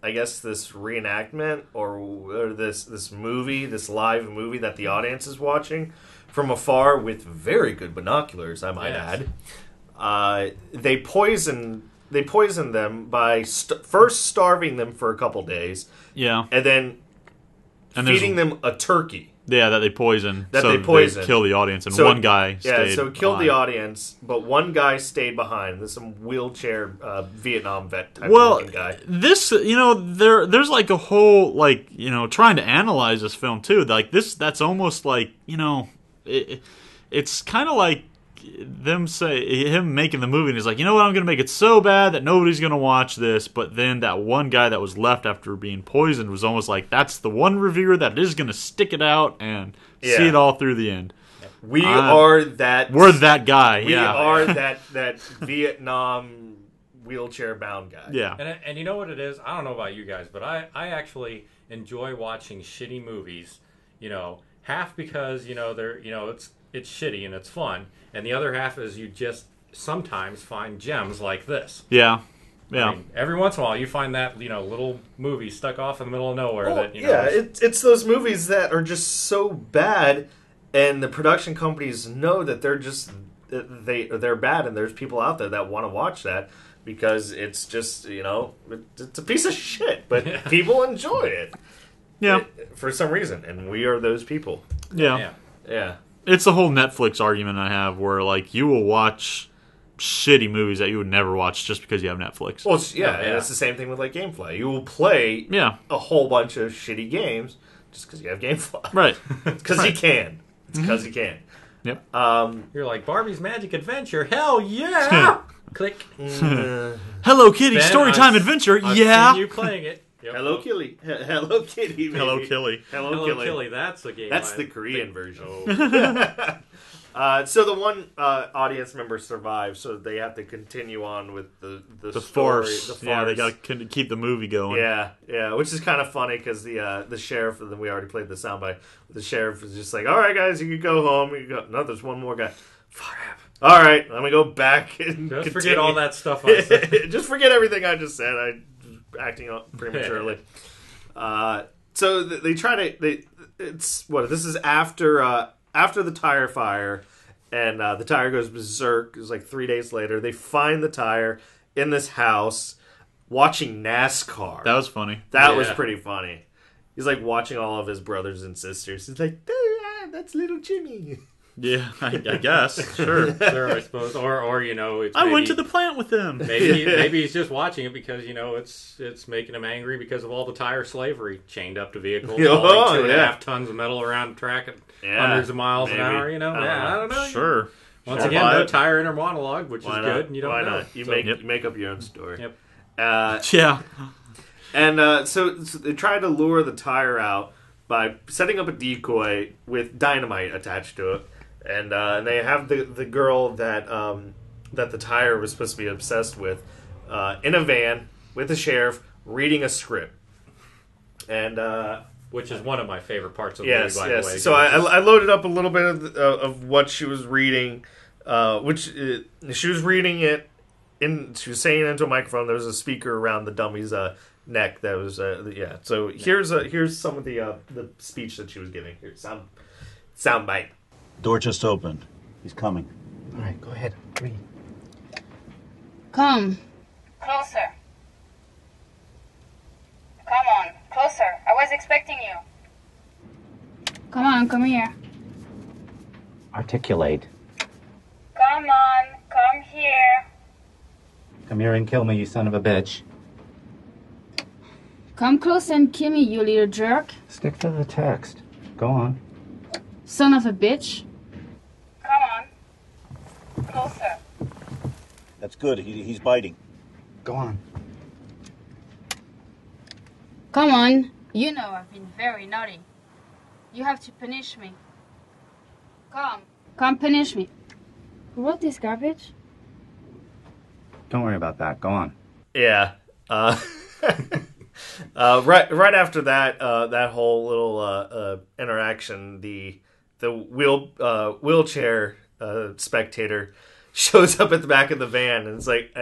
I guess, this reenactment or this movie, this live movie that the audience is watching from afar with very good binoculars, I might add. They poison them by first starving them for a couple days. Yeah. And then feeding them a turkey. Yeah, that they poison. They kill the audience, and one guy stayed Yeah, so it killed the audience, but one guy stayed behind. There's some wheelchair Vietnam vet type looking guy. This, there's like a whole, like, trying to analyze this film, too. Like, that's almost like, it's kind of like him making the movie, and he's like, you know what, I'm going to make it so bad that nobody's going to watch this, but then that one guy that was left after being poisoned was almost like, that's the one reviewer that is going to stick it out and see it all through the end. We're that guy. We are that Vietnam wheelchair bound guy. Yeah. And you know what it is? I don't know about you guys, but I actually enjoy watching shitty movies, half because, it's shitty and it's fun, and the other half is you just sometimes find gems like this. Yeah. I mean, every once in a while you find that, little movie stuck off in the middle of nowhere it's those movies that are just so bad, and the production companies know that they're bad, and there's people out there that want to watch that because it's just, it's a piece of shit, but people enjoy it. Yeah. For some reason, and we are those people. Yeah. Yeah. It's the whole Netflix argument I have where, like, you will watch shitty movies that you would never watch just because you have Netflix. Well, and it's the same thing with, like, GameFly. You will play a whole bunch of shitty games just because you have GameFly. Right. Because you can. It's because you can. Yep. You're like, Barbie's Magic Adventure. Hell yeah! Click. Hello Kitty, Storytime Adventure. I've seen you playing it. Yep. Hello Kitty. Hello Kitty. Baby. Hello Killy. Hello Killy. That's the game. That's the Korean version. So the one audience member survives, so they have to continue on with the story, farce. the farce. Yeah, they got to keep the movie going. Yeah, which is kind of funny because the sheriff, and then we already played the soundbite. The sheriff is just like, "All right, guys, you can go home. You can go." No, there's one more guy. Fuck. All right, let me go back and just forget all that stuff I said. Just forget everything I just said. I was acting up prematurely. So they try to. This is after the tire fire, and the tire goes berserk. It was like 3 days later. They find the tire in this house, watching NASCAR. That was funny. That was pretty funny. He's like watching all of his brothers and sisters. He's like, that's little Jimmy. Yeah, I guess. Sure, I suppose. Or it's I went to the plant with them. Maybe he's just watching it because it's making him angry because of all the tire slavery chained up to vehicles, hauling 2.5 tons of metal around the track at hundreds of miles an hour. I don't know. Sure. Once again, no tire inner monologue, which is good. And you don't Why know. not? You make up your own story. Yep. Yeah. And so they try to lure the tire out by setting up a decoy with dynamite attached to it. And they have the girl that the tire was supposed to be obsessed with in a van with the sheriff reading a script, and which is one of my favorite parts of the movie. By the way, so I loaded up a little bit of what she was reading, which she was reading it she was saying it into a microphone. There was a speaker around the dummy's neck. That was So here's some of the speech that she was giving. Here's sound bite. Door just opened. He's coming. All right, go ahead. Read. Come. Closer. Come on, closer. I was expecting you. Come on, come here. Articulate. Come on, come here. Come here and kill me, you son of a bitch. Come close and kill me, you little jerk. Stick to the text. Go on. Son of a bitch. Come on. Closer. That's good. He's biting. Go on. Come on. You know I've been very naughty. You have to punish me. Come punish me. Who wrote this garbage? Don't worry about that. Go on. Yeah. Right after that, that whole little interaction, the wheelchair spectator shows up at the back of the van, and it's like,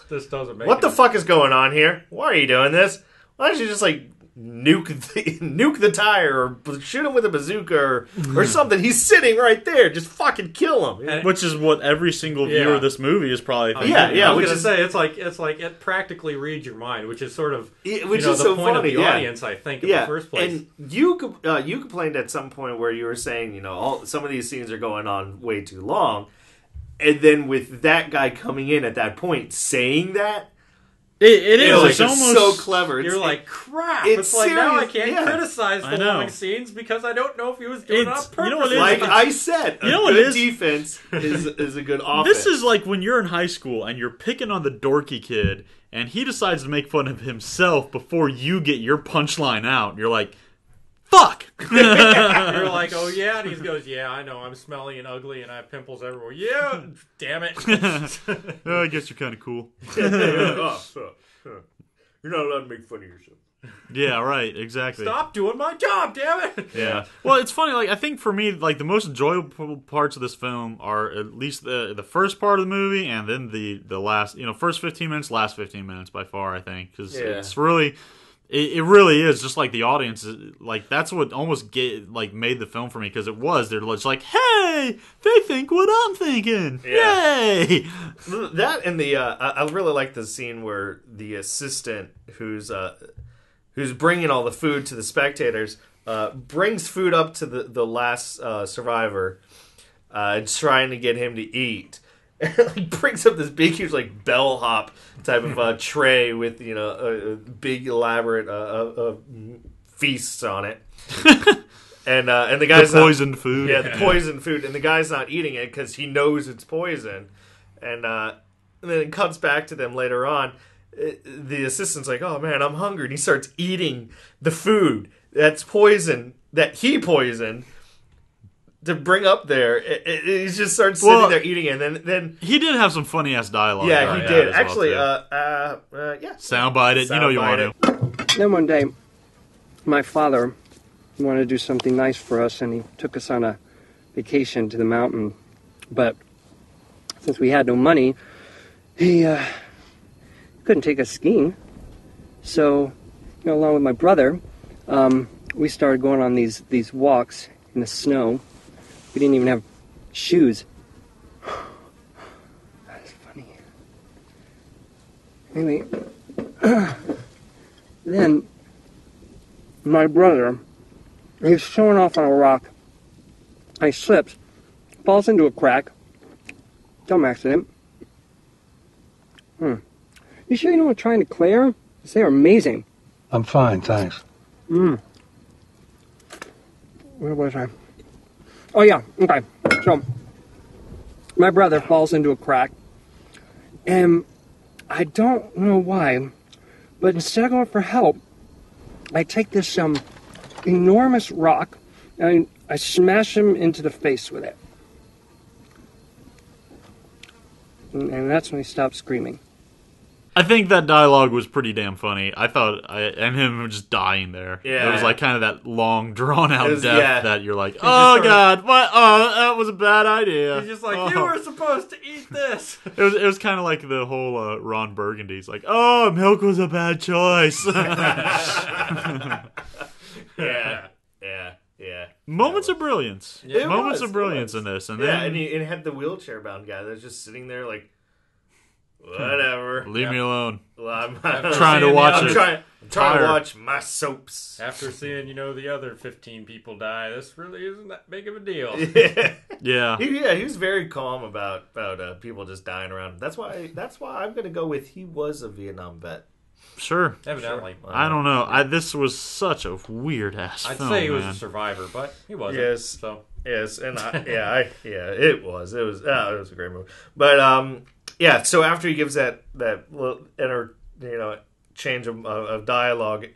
this doesn't make what the fuck is going on here? Why are you doing this? Why don't you just like nuke the tire or shoot him with a bazooka or something? He's sitting right there. Just fucking kill him. Which is what every single viewer of this movie is probably thinking. I was going to say, it's like it practically reads your mind, which is sort of is the so point funny, of the audience, I think, in the first place. And you complained at some point where you were saying, some of these scenes are going on way too long. And then with that guy coming in at that point saying that, it is. It's almost so clever. You're like, crap. It's like, now I can't criticize the long scenes because I don't know if he was doing it on purpose. You know what it is? Like I said, a good defense is a good offense. This is like when you're in high school and you're picking on the dorky kid and he decides to make fun of himself before you get your punchline out. You're like, fuck! You're like, oh yeah, and he goes, yeah, I know, I'm smelly and ugly and I have pimples everywhere. Yeah, damn it. I guess you're kind of cool. You're not allowed to make fun of yourself. Yeah, right, exactly. Stop doing my job, damn it! Yeah. Well, it's funny, like, I think for me, like, the most enjoyable parts of this film are at least the first part of the movie and then the last, first 15 minutes, last 15 minutes by far, I think. Because it's really... It really is just like the audience, like that's what almost made the film for me, because they're just like, hey, they think what I'm thinking, yay! That and I really like the scene where the assistant who's bringing all the food to the spectators brings food up to the last survivor, trying to get him to eat. And brings up this big, huge, like bellhop type of tray with a big elaborate feasts on it, and the guy's poisoned food. Yeah, the poisoned food, and the guy's not eating it because he knows it's poison, and then it cuts back to them later on. The assistant's like, "Oh man, I'm hungry," and he starts eating the food that's poison that he poisoned. to bring up there. He just starts sitting there eating it, and then he did have some funny ass dialogue. Yeah, he did. Actually, yeah. Soundbite it. You know you want to. Then one day, my father wanted to do something nice for us, and he took us on a vacation to the mountain. But since we had no money, he couldn't take us skiing. So, along with my brother, we started going on these walks in the snow. We didn't even have shoes. That's funny. Anyway, then my brother, he's showing off on a rock. He slips, falls into a crack. Dumb accident. You sure you don't want to try and declare? They're amazing. I'm fine, thanks. Where was I? Oh, yeah, okay. So, my brother falls into a crack, and I don't know why, but instead of going for help, I take this enormous rock, and I smash him into the face with it. And that's when he stopped screaming. I think that dialogue was pretty damn funny. I thought, and him just dying there. Yeah. It was like kind of that long, drawn-out death that you're like, oh, God, what? Oh, that was a bad idea. He's just like, you were supposed to eat this. It was kind of like the whole Ron Burgundy's like, oh, milk was a bad choice. Yeah. Moments of brilliance. Yeah, Moments of brilliance in this. And then, and it had the wheelchair-bound guy that's just sitting there like, whatever. Leave me alone. Well, I'm trying to watch I'm trying to watch my soaps. After seeing, the other 15 people die, this really isn't that big of a deal. Yeah. He was very calm about people just dying around. That's why I'm going to go with he was a Vietnam vet. Sure. Evidently. I don't know. This was such a weird ass film. I'd say he was a survivor, but he wasn't. Yes. So. Yes, and it was. It was a great movie. But so after he gives that little change of dialogue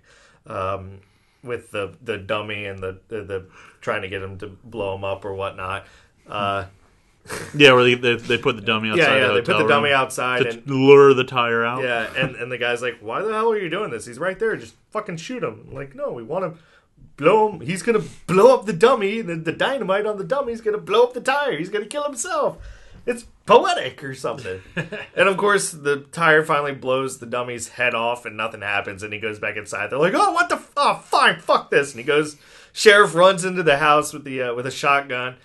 with the dummy and the trying to get him to blow him up or whatnot. Where they put the dummy outside. Yeah, they put the dummy outside to and lure the tire out. Yeah, and the guy's like, "Why the hell are you doing this? He's right there. Just fucking shoot him." I'm like, no, we want to blow him. He's gonna blow up the dummy. The dynamite on the dummy's gonna blow up the tire. He's gonna kill himself. It's poetic or something. And of course, the tire finally blows the dummy's head off, and nothing happens. And he goes back inside. They're like, "Oh, what the? Oh, fine, fuck this." And he goes. Sheriff runs into the house with a shotgun.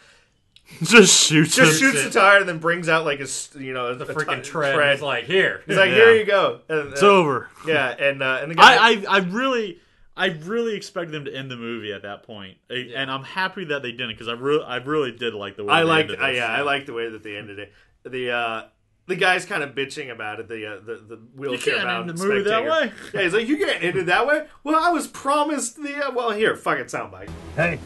Just shoots the tire and then brings out like the freaking tread. He's like, here. He's like, here you go. And, it's over. Yeah, and the guy. I really expected them to end the movie at that point, and I'm happy that they didn't because I really did like the way they ended this. I like the way that they ended it. The guy's kind of bitching about it. The wheelchair bound the movie that way. Yeah, he's like, you can't end it that way. Well, I was promised here, fucking soundbite. Hey.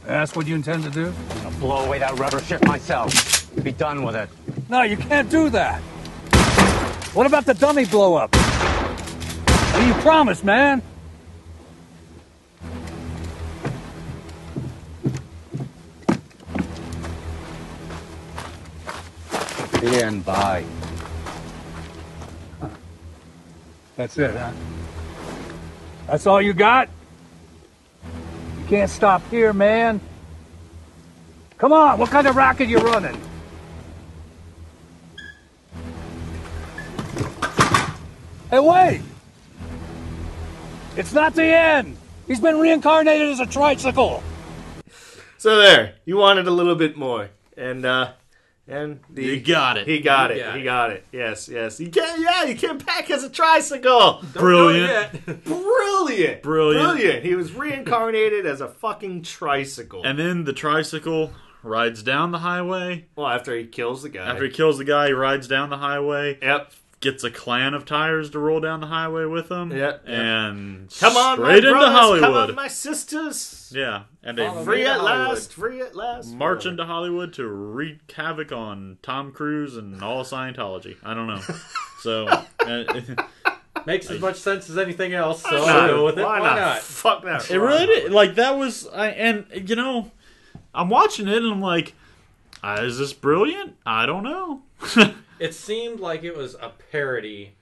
That's what you intend to do? I'll blow away that rubber shit myself. Be done with it. No, you can't do that. What about the dummy blow up? What do you promise, man? Stand by. That's it, huh? That's all you got? You can't stop here, man. Come on, what kind of racket you running? Hey, wait! It's not the end! He's been reincarnated as a tricycle! So there, you wanted a little bit more. And you got it. He got it. Yes. You came back as a tricycle. Brilliant. Brilliant. He was reincarnated as a fucking tricycle. And then the tricycle rides down the highway. Well, after he kills the guy. He rides down the highway. Yep. Gets a clan of tires to roll down the highway with him. Yep. And come on, straight my brothers, into Hollywood. Come on, my sisters. Yeah. And they free at last. March into Hollywood to wreak havoc on Tom Cruise and all of Scientology. I don't know. So makes as much sense as anything else, so I'll go with it. Why not? Fuck that. It really did. Like, that was... I'm watching it and I'm like, is this brilliant? I don't know. It seemed like it was a parody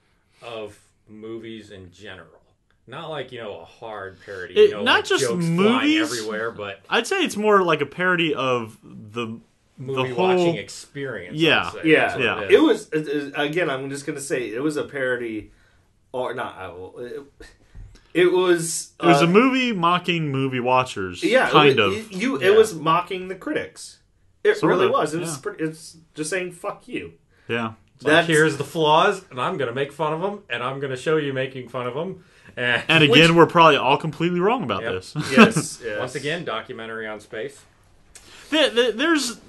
of movies in general. Not like, a hard parody. Not like just jokes movies everywhere, but I'd say it's more like a parody of the movie whole watching experience. Yeah, yeah. It was again. I'm just gonna say it was a parody, or not. It was a movie mocking movie watchers. Yeah, kind of. It was mocking the critics. It Sort really of, was. It was. It's just saying "fuck you." Yeah. Here's the flaws, and I'm going to make fun of them, and I'm going to show you making fun of them. And again, we're probably all completely wrong about this. Yes. Once again, documentary on space. There's,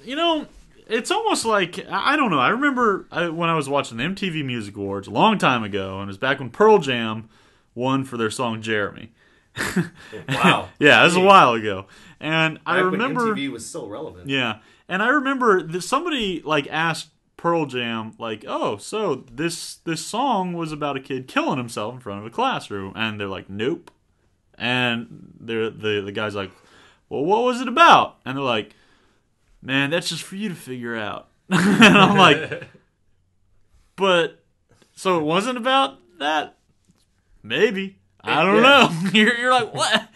it's almost like, I don't know. I remember when I was watching the MTV Music Awards a long time ago, and it was back when Pearl Jam won for their song Jeremy. Wow. Yeah, it was a while ago. And Back I remember when MTV was still relevant. Yeah. And I remember that somebody asked Pearl Jam, oh, so this song was about a kid killing himself in front of a classroom, and they're like, nope. And the guy's like, well, what was it about? And they're like, man, that's just for you to figure out. And I'm like, but so it wasn't about that? Maybe. I don't know. You're like, what?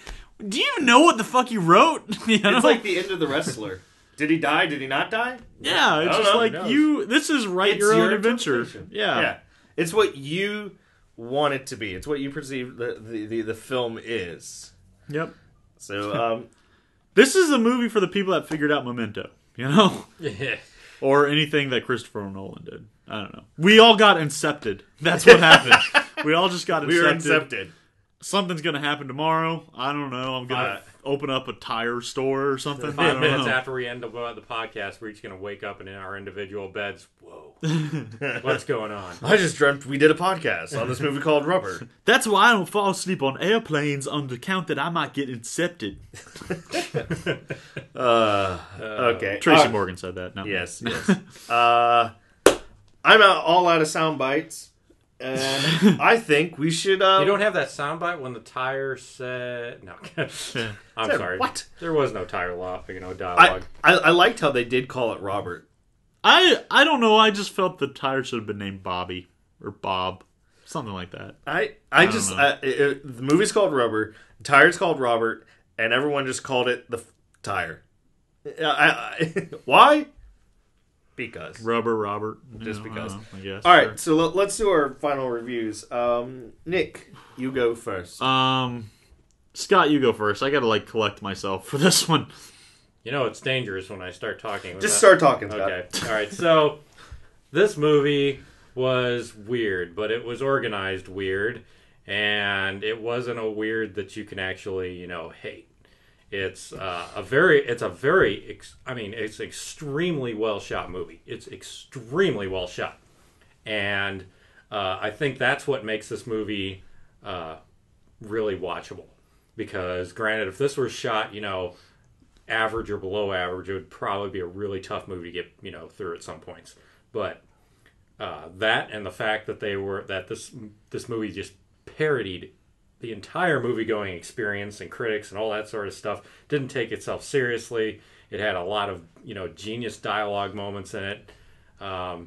Do you even know what the fuck you wrote? It's like the end of The Wrestler. Did he die? Did he not die? Yeah, it's just like this is your own adventure. Yeah. It's what you want it to be. It's what you perceive the film is. Yep. So this is a movie for the people that figured out Memento, Yeah. Or anything that Christopher Nolan did. I don't know. We all got incepted. That's what happened. We all just got incepted. We were incepted. Something's going to happen tomorrow. I don't know. I'm going to open up a tire store or something. 5 minutes after we end the podcast, we're each going to wake up in our individual beds. Whoa. What's going on? I just dreamt we did a podcast on this movie called Rubber. That's why I don't fall asleep on airplanes on the count that I might get incepted. Okay. Tracy Morgan said that. No. Yes. I'm all out of sound bites. And I think we should... You don't have that soundbite when the tire said... No. I'm sorry. What? There was no tire dialogue. I liked how they did call it Robert. I don't know. I just felt the tire should have been named Bobby or Bob. Something like that. The movie's called Rubber, the tire's called Robert, and everyone just called it the tire. Why? Because. Robert. Just because. I guess. All right, so let's do our final reviews. Nick, you go first. Scott, you go first. I got to collect myself for this one. It's dangerous when I start talking. Just start talking, Scott. Okay. All right. So this movie was weird, but it was organized weird, and it wasn't a weird that you can actually, hate. It's it's extremely well shot movie. It's extremely well shot, and I think that's what makes this movie really watchable. Because granted, if this were shot, average or below average, it would probably be a really tough movie to get through at some points. But that and the fact that this movie just parodied the entire movie-going experience and critics and all that sort of stuff, didn't take itself seriously. It had a lot of, genius dialogue moments in it. I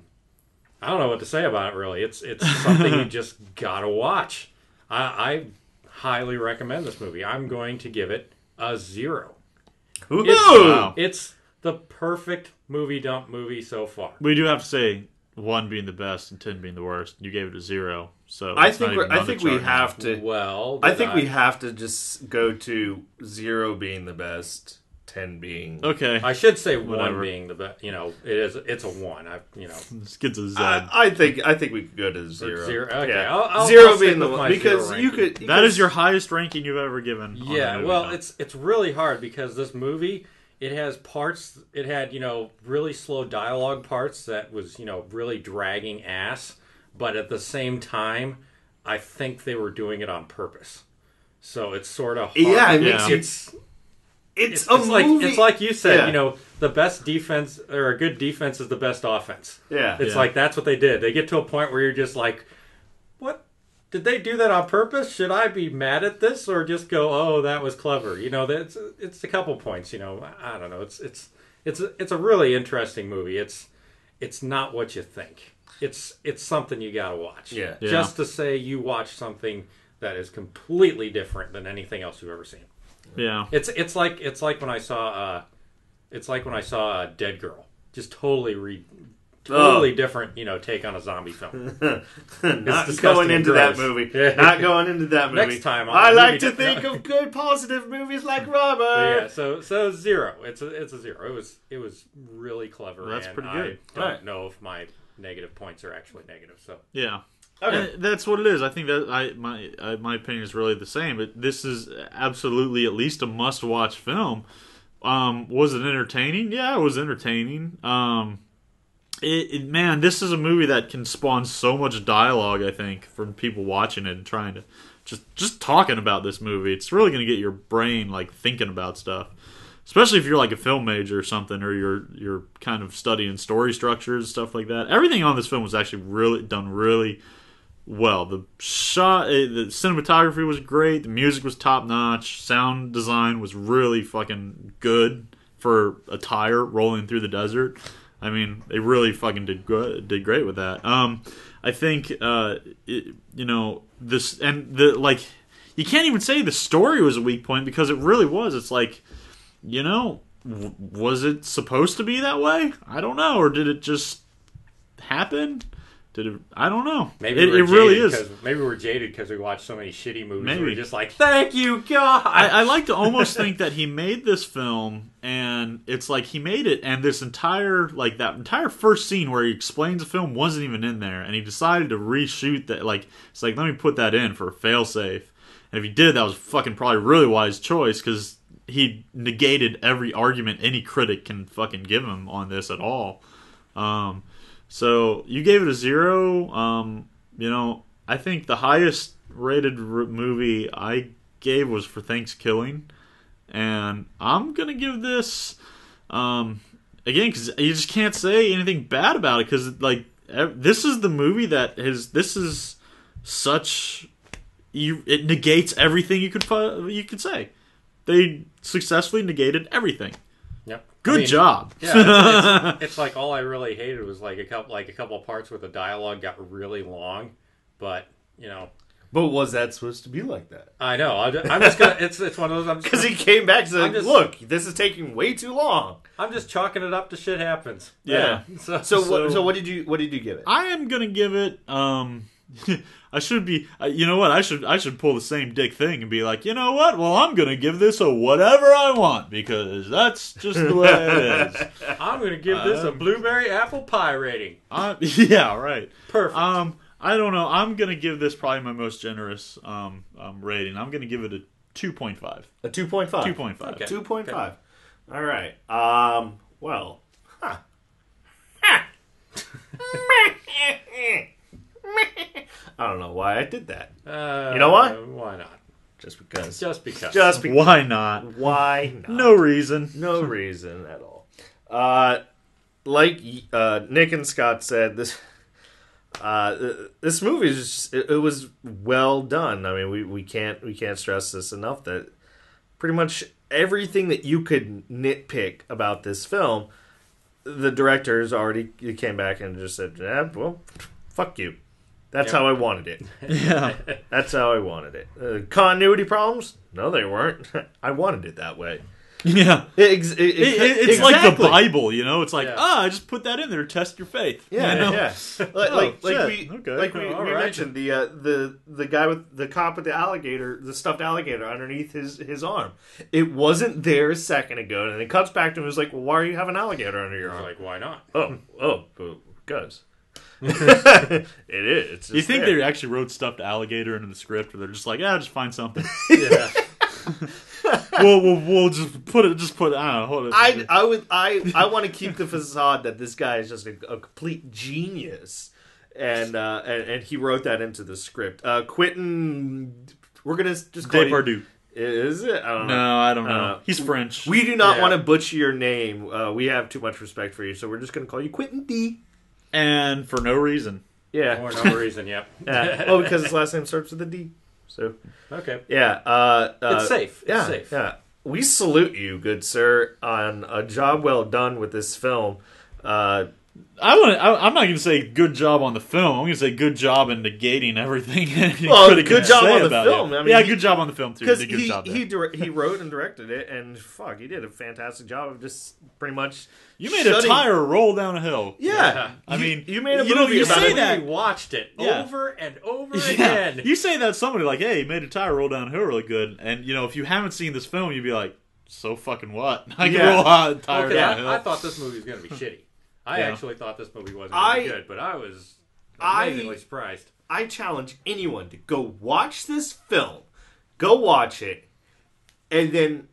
don't know what to say about it, really. It's something you just gotta watch. I highly recommend this movie. I'm going to give it a 0. It's the perfect movie dump movie so far. We do have to say 1 being the best and 10 being the worst. You gave it a 0, so I think we have to. Well, we have to just go to 0 being the best, 10 being okay. I should say 1 being the best. It's a 1. This gets a Z. I think we could go to 0. Okay, yeah. I'll 0 being the one because you could. That is your highest ranking you've ever given. Yeah, well, it's really hard because this movie. It has parts, it had, really slow dialogue parts that was, really dragging ass. But at the same time, I think they were doing it on purpose. So it's sort of hard. Yeah, it makes It's a movie. It's like you said, the best defense, or a good defense is the best offense. Yeah. It's like, that's what they did. They get to a point where you're just like, what did they do that on purpose? Should I be mad at this or just go, oh, that was clever? You know, it's a couple points. You know, I don't know. It's a really interesting movie. It's not what you think. It's something you gotta watch. Yeah. Just to say you watch something that is completely different than anything else you've ever seen. Yeah. It's like when I saw Dead Girl. Just totally different, you know, take on a zombie film. Not going into that movie. Not going into that movie. Next time, I like to think of good, positive movies like Robert. Yeah, so 0. It's a 0. It was really clever. That's and pretty good. I don't know if my negative points are actually negative. So yeah. Okay. And that's what it is. I think that my opinion is really the same. But this is absolutely at least a must-watch film. Was it entertaining? Yeah, it was entertaining. Man, this is a movie that can spawn so much dialogue, I think, from people watching it and trying to just talking about this movie. It's really going to get your brain like thinking about stuff, especially if you're like a film major or something, or you're kind of studying story structures and stuff like that. Everything on this film was actually really done really well. The cinematography was great. The music was top notch. Sound design was really fucking good for a tire rolling through the desert. I mean, they really fucking did great with that. I think this and the like. You can't even say the story was a weak point because it really was. It's like, you know, was it supposed to be that way? I don't know, or did it just happen? I don't know. Maybe it really is. Maybe we're jaded because we watched so many shitty movies. Maybe We're just like, thank you, God. I like to almost think that he made this film, and it's like he made it, and this entire that entire first scene where he explains the film wasn't even in there, and he decided to reshoot that. Like, it's like, let me put that in for a failsafe. And if he did, that was fucking probably a really wise choice because he negated every argument any critic can fucking give him on this at all. So you gave it a 0. You know, I think the highest rated movie I gave was For Thanksgiving, and I'm gonna give this again because you just can't say anything bad about it because like this is the movie that this is such it negates everything you could say. They successfully negated everything. Yep. Good job. Yeah, it's like all I really hated was like a couple of parts where the dialogue got really long, but you know. But was that supposed to be like that? I know. I'm just gonna. It's one of those. Because he came back and said, "Look, this is taking way too long." I'm just chalking it up to shit happens. Yeah. So what did you give it? I am gonna give it. I should be. You know what? I should pull the same dick thing and be like, you know what? Well, I'm gonna give this a whatever I want because that's just the way it is. I'm gonna give this a blueberry apple pie rating. Yeah, right. Perfect. I don't know. I'm gonna give this probably my most generous rating. I'm gonna give it a 2.5. A 2.5. 2.5. Okay. 2.5. Okay. All right. Well. Huh. I don't know why I did that. You know why? Why not? Just because. Just because. Why not? Why not? No reason. No reason at all. Like Nick and Scott said, this movie is just, it was well done. I mean, we can't stress this enough that pretty much everything that you could nitpick about this film, the directors already came back and just said, well, fuck you. That's how I wanted it. Yeah. That's how I wanted it. Continuity problems? No, they weren't. I wanted it that way. Yeah. It's exactly like the Bible, you know? It's like, I just put that in there to test your faith. Yeah, you know? yeah. Like we mentioned, the guy with the cop with the alligator, the stuffed alligator underneath his arm. It wasn't there a second ago, and it cuts back to him and was like, well, why do you have an alligator under your arm? Like, why not? Because. It is. You think they actually wrote stuffed alligator into the script, or they're just like, just find something. Yeah. we'll just put. I don't know. Hold it. I want to keep the facade that this guy is just a complete genius, and he wrote that into the script. Quentin, we're gonna just call Depardieu. Is it? I don't know. No, I don't know. He's French. We do not want to butcher your name. We have too much respect for you, so we're just gonna call you Quentin D. And for no reason. Yeah. For no reason, yep. Yeah. Oh, because his last name starts with a D. So. Okay. Yeah. It's safe. It's yeah, safe. Yeah. We salute you, good sir, on a job well done with this film. I'm not going to say good job on the film. I'm going to say good job in negating everything. Well, good job on the film. I mean, yeah, good job on the film too. Because he wrote and directed it, and fuck, he did a fantastic job of just pretty much. You made a tire roll down a hill. Yeah, I mean, you made a movie about say it. that. We watched it over and over again. You say that to somebody like, "Hey, you made a tire roll down a hill really good," and if you haven't seen this film, you'd be like, "So fucking what? I can roll a tire down a hill." I thought this movie was going to be shitty. I actually thought this movie wasn't going to be good, but I was amazingly surprised. I challenge anyone to go watch this film, go watch it, and then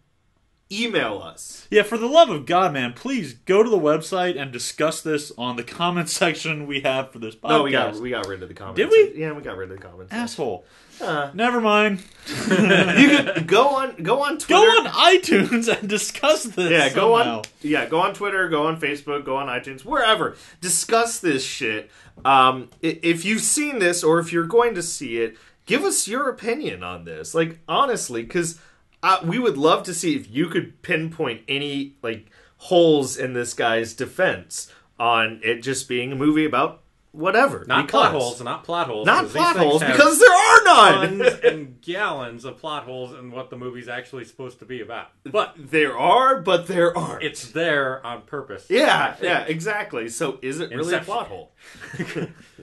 email us. Yeah, for the love of God, man, please go to the website and discuss this on the comment section we have for this podcast. No, we got rid of the comments. Did we? Yeah, we got rid of the comments. Asshole. Never mind. You can go on Twitter. Go on iTunes and discuss this. Yeah, somehow. go on Twitter, go on Facebook, go on iTunes, wherever. Discuss this shit. If you've seen this or if you're going to see it, give us your opinion on this. Like, honestly, because we would love to see if you could pinpoint any holes in this guy's defense on it just being a movie about whatever. Not plot holes, because there are none. Tons and gallons of plot holes in what the movie's actually supposed to be about. But there aren't. It's there on purpose. Yeah, exactly. So is it really a plot hole?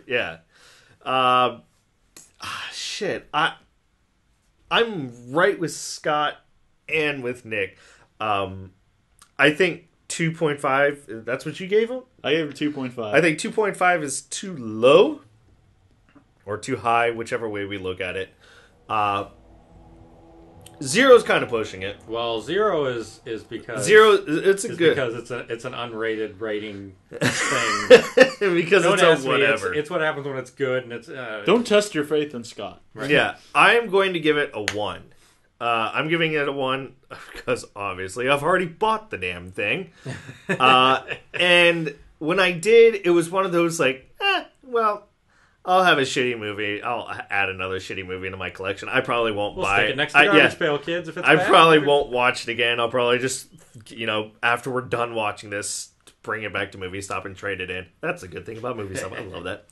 Yeah. Shit. I'm right with Scott and with Nick. I think 2.5, that's what you gave him? I gave him 2.5. I think 2.5 is too low or too high, whichever way we look at it. Zero's kind of pushing it. Well, zero is because it's good because it's an unrated rating thing. Because it's a whatever. It's what happens when it's good, and it's don't test your faith in Scott. Right. Yeah, I am going to give it a 1. I'm giving it a 1 because obviously I've already bought the damn thing. And when I did, it was one of those well, I'll have a shitty movie. I'll add another shitty movie into my collection. I probably won't buy stick it next to Garbage Pail Kids if it's I bad. probably won't watch it again. I'll probably just, after we're done watching this, bring it back to Movie Stop and trade it in. That's a good thing about Movie Stop. I love that.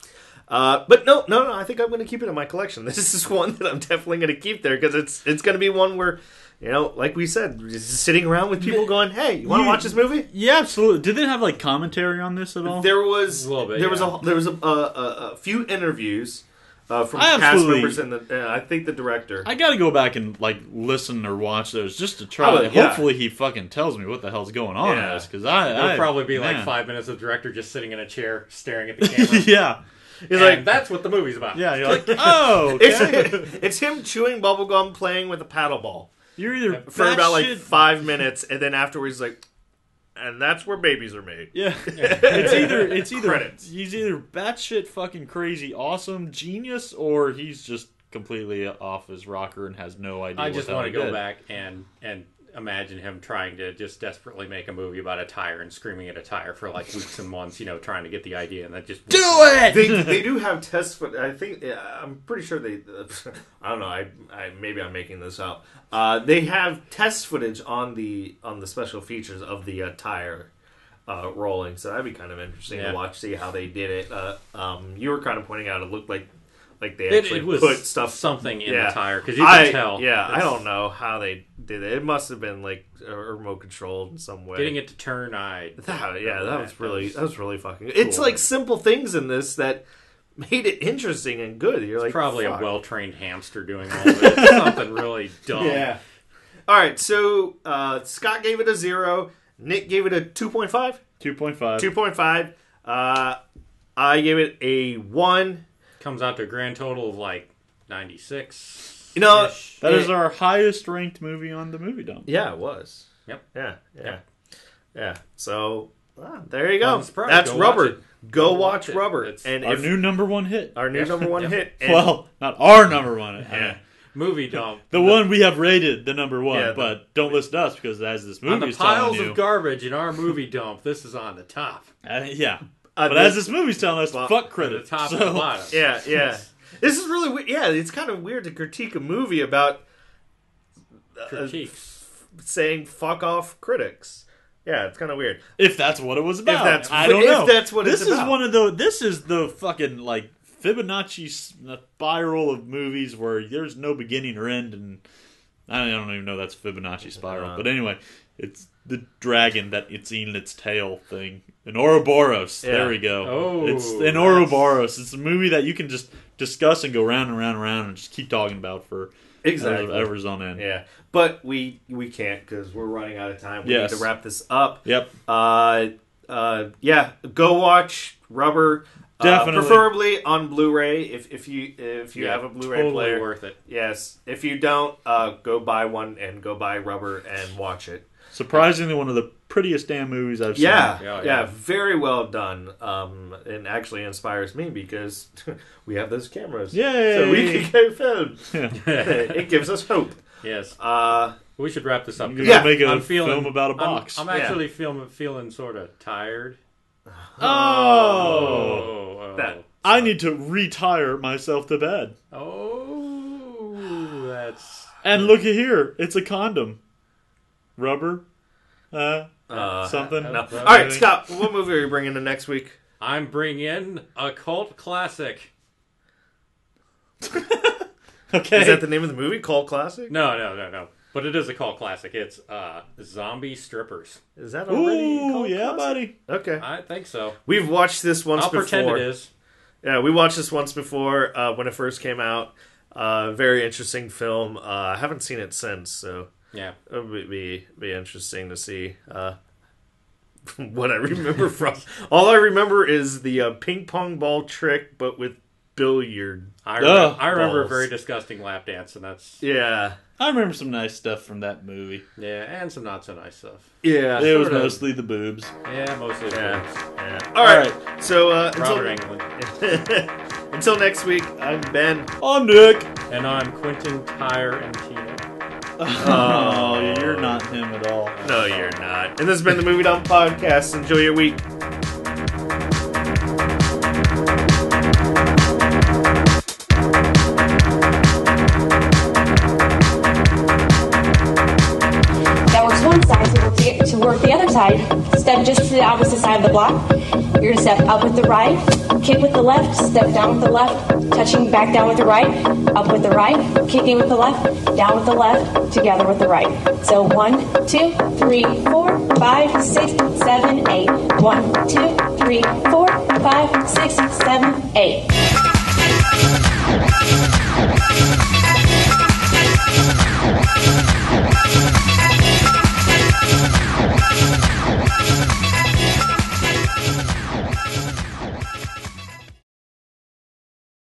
But no, I think I'm going to keep it in my collection. This is one that I'm definitely going to keep there because it's going to be one where, like we said, just sitting around with people going, "Hey, you want to watch this movie?" Yeah, absolutely. Did they have commentary on this at all? There was a little bit. There was a few interviews from cast members and I think the director. I got to go back and listen or watch those just to try. Hopefully, he fucking tells me what the hell's going on in this because there'll probably be 5 minutes of the director just sitting in a chair staring at the camera. Yeah. He's that's what the movie's about. Yeah, you're like, oh, okay. It's him chewing bubblegum playing with a paddle ball. You're either for about 5 minutes, and then afterwards and that's where babies are made. Yeah. It's either credits. He's either batshit fucking crazy, awesome, genius, or he's just completely off his rocker and has no idea. I just want to go back and imagine him trying to just desperately make a movie about a tire and screaming at a tire for weeks and months, trying to get the idea, and then just do it. They do have test footage. I think I'm pretty sure they. I don't know. I maybe I'm making this up. They have test footage on the special features of the tire rolling, so that'd be kind of interesting to watch, see how they did it. You were kind of pointing out it looked like they actually put something in the tire because you can tell. Yeah, I don't know how they did it. It must have been remote controlled in some way. Getting it to turn, that was really fucking. Cool. It's simple things in this that made it interesting and good. You're probably a well-trained hamster doing all of it. Something really dumb. Yeah. All right, so Scott gave it a 0. Nick gave it a 2.5. 2.5. I gave it a 1. Comes out to a grand total of 96. That is our highest ranked movie on the movie dump. Yeah, it was. Yep. Yeah. So there you go. That's Rubber. Go watch Rubber. It's our new number 1 hit. Our new number 1 hit. Well, not our number 1 hit. Yeah. Movie dump. The one we have rated the number 1, but don't listen to us because as this movie on the is telling piles you, of garbage in our movie dump, this is on the top. Yeah. But as this movie's telling us, fuck critics. Top and bottom. Yeah. This is really weird. Yeah, it's kind of weird to critique a movie about saying fuck off critics. Yeah, it's kind of weird. If that's what it was about. I don't know. If that's what this it's about. Is one of the. This is the fucking like Fibonacci spiral of movies where there's no beginning or end, and I don't even know that's Fibonacci spiral. But anyway, it's the dragon that it's eating its tail thing. An Ouroboros. Yeah. There we go. Oh, it's an Ouroboros. It's a movie that you can just discuss and go round and round and round and just keep talking about for ever's on end. Yeah, but we can't because we're running out of time. We need to wrap this up. Yep. Yeah. Go watch Rubber. Definitely. Preferably on Blu-ray if you have a Blu-ray totally player. Worth it. Yes. If you don't, go buy one and go buy Rubber and watch it. Surprisingly, one of the prettiest damn movies I've seen. Yeah, very well done. And actually inspires me because we have those cameras. Yay! So we can go film. It gives us hope. Yes. We should wrap this up. Make a film about a box. I'm actually feeling sort of tired. I need to retire myself to bed. Oh, that's... And look at here. It's a condom. Rubber. Something. No. All right, Scott, what movie are you bringing in next week? I'm bringing a cult classic. Okay. Is that the name of the movie? Cult classic? No. But it is a cult classic. It's Zombie Strippers. Is that already a cult classic? Buddy. Okay. I think so. We've watched this once before. I'll pretend it is. Yeah, we watched this once before when it first came out. Very interesting film. I haven't seen it since, so yeah, it would be interesting to see what I remember from. All I remember is the ping pong ball trick, but with billiard. I remember a very disgusting lap dance, and that's... Yeah. I remember some nice stuff from that movie. Yeah, and some not so nice stuff. Yeah. It was mostly the boobs. Yeah, mostly the boobs. Yeah. All right. So, until next week, I'm Ben. I'm Nick. And I'm Quentin Tarantino. Oh, you're not him at all. No, you're not. And this has been the Movie Dump Podcast. Enjoy your week. One side to work the other side. Step just to the opposite side of the block. You're gonna step up with the right, kick with the left, step down with the left, touching back down with the right, up with the right, kicking with the left, down with the left, together with the right. So 1, 2, 3, 4, 5, 6, 7, 8. 1, 2, 3, 4, 5, 6, 7, 8.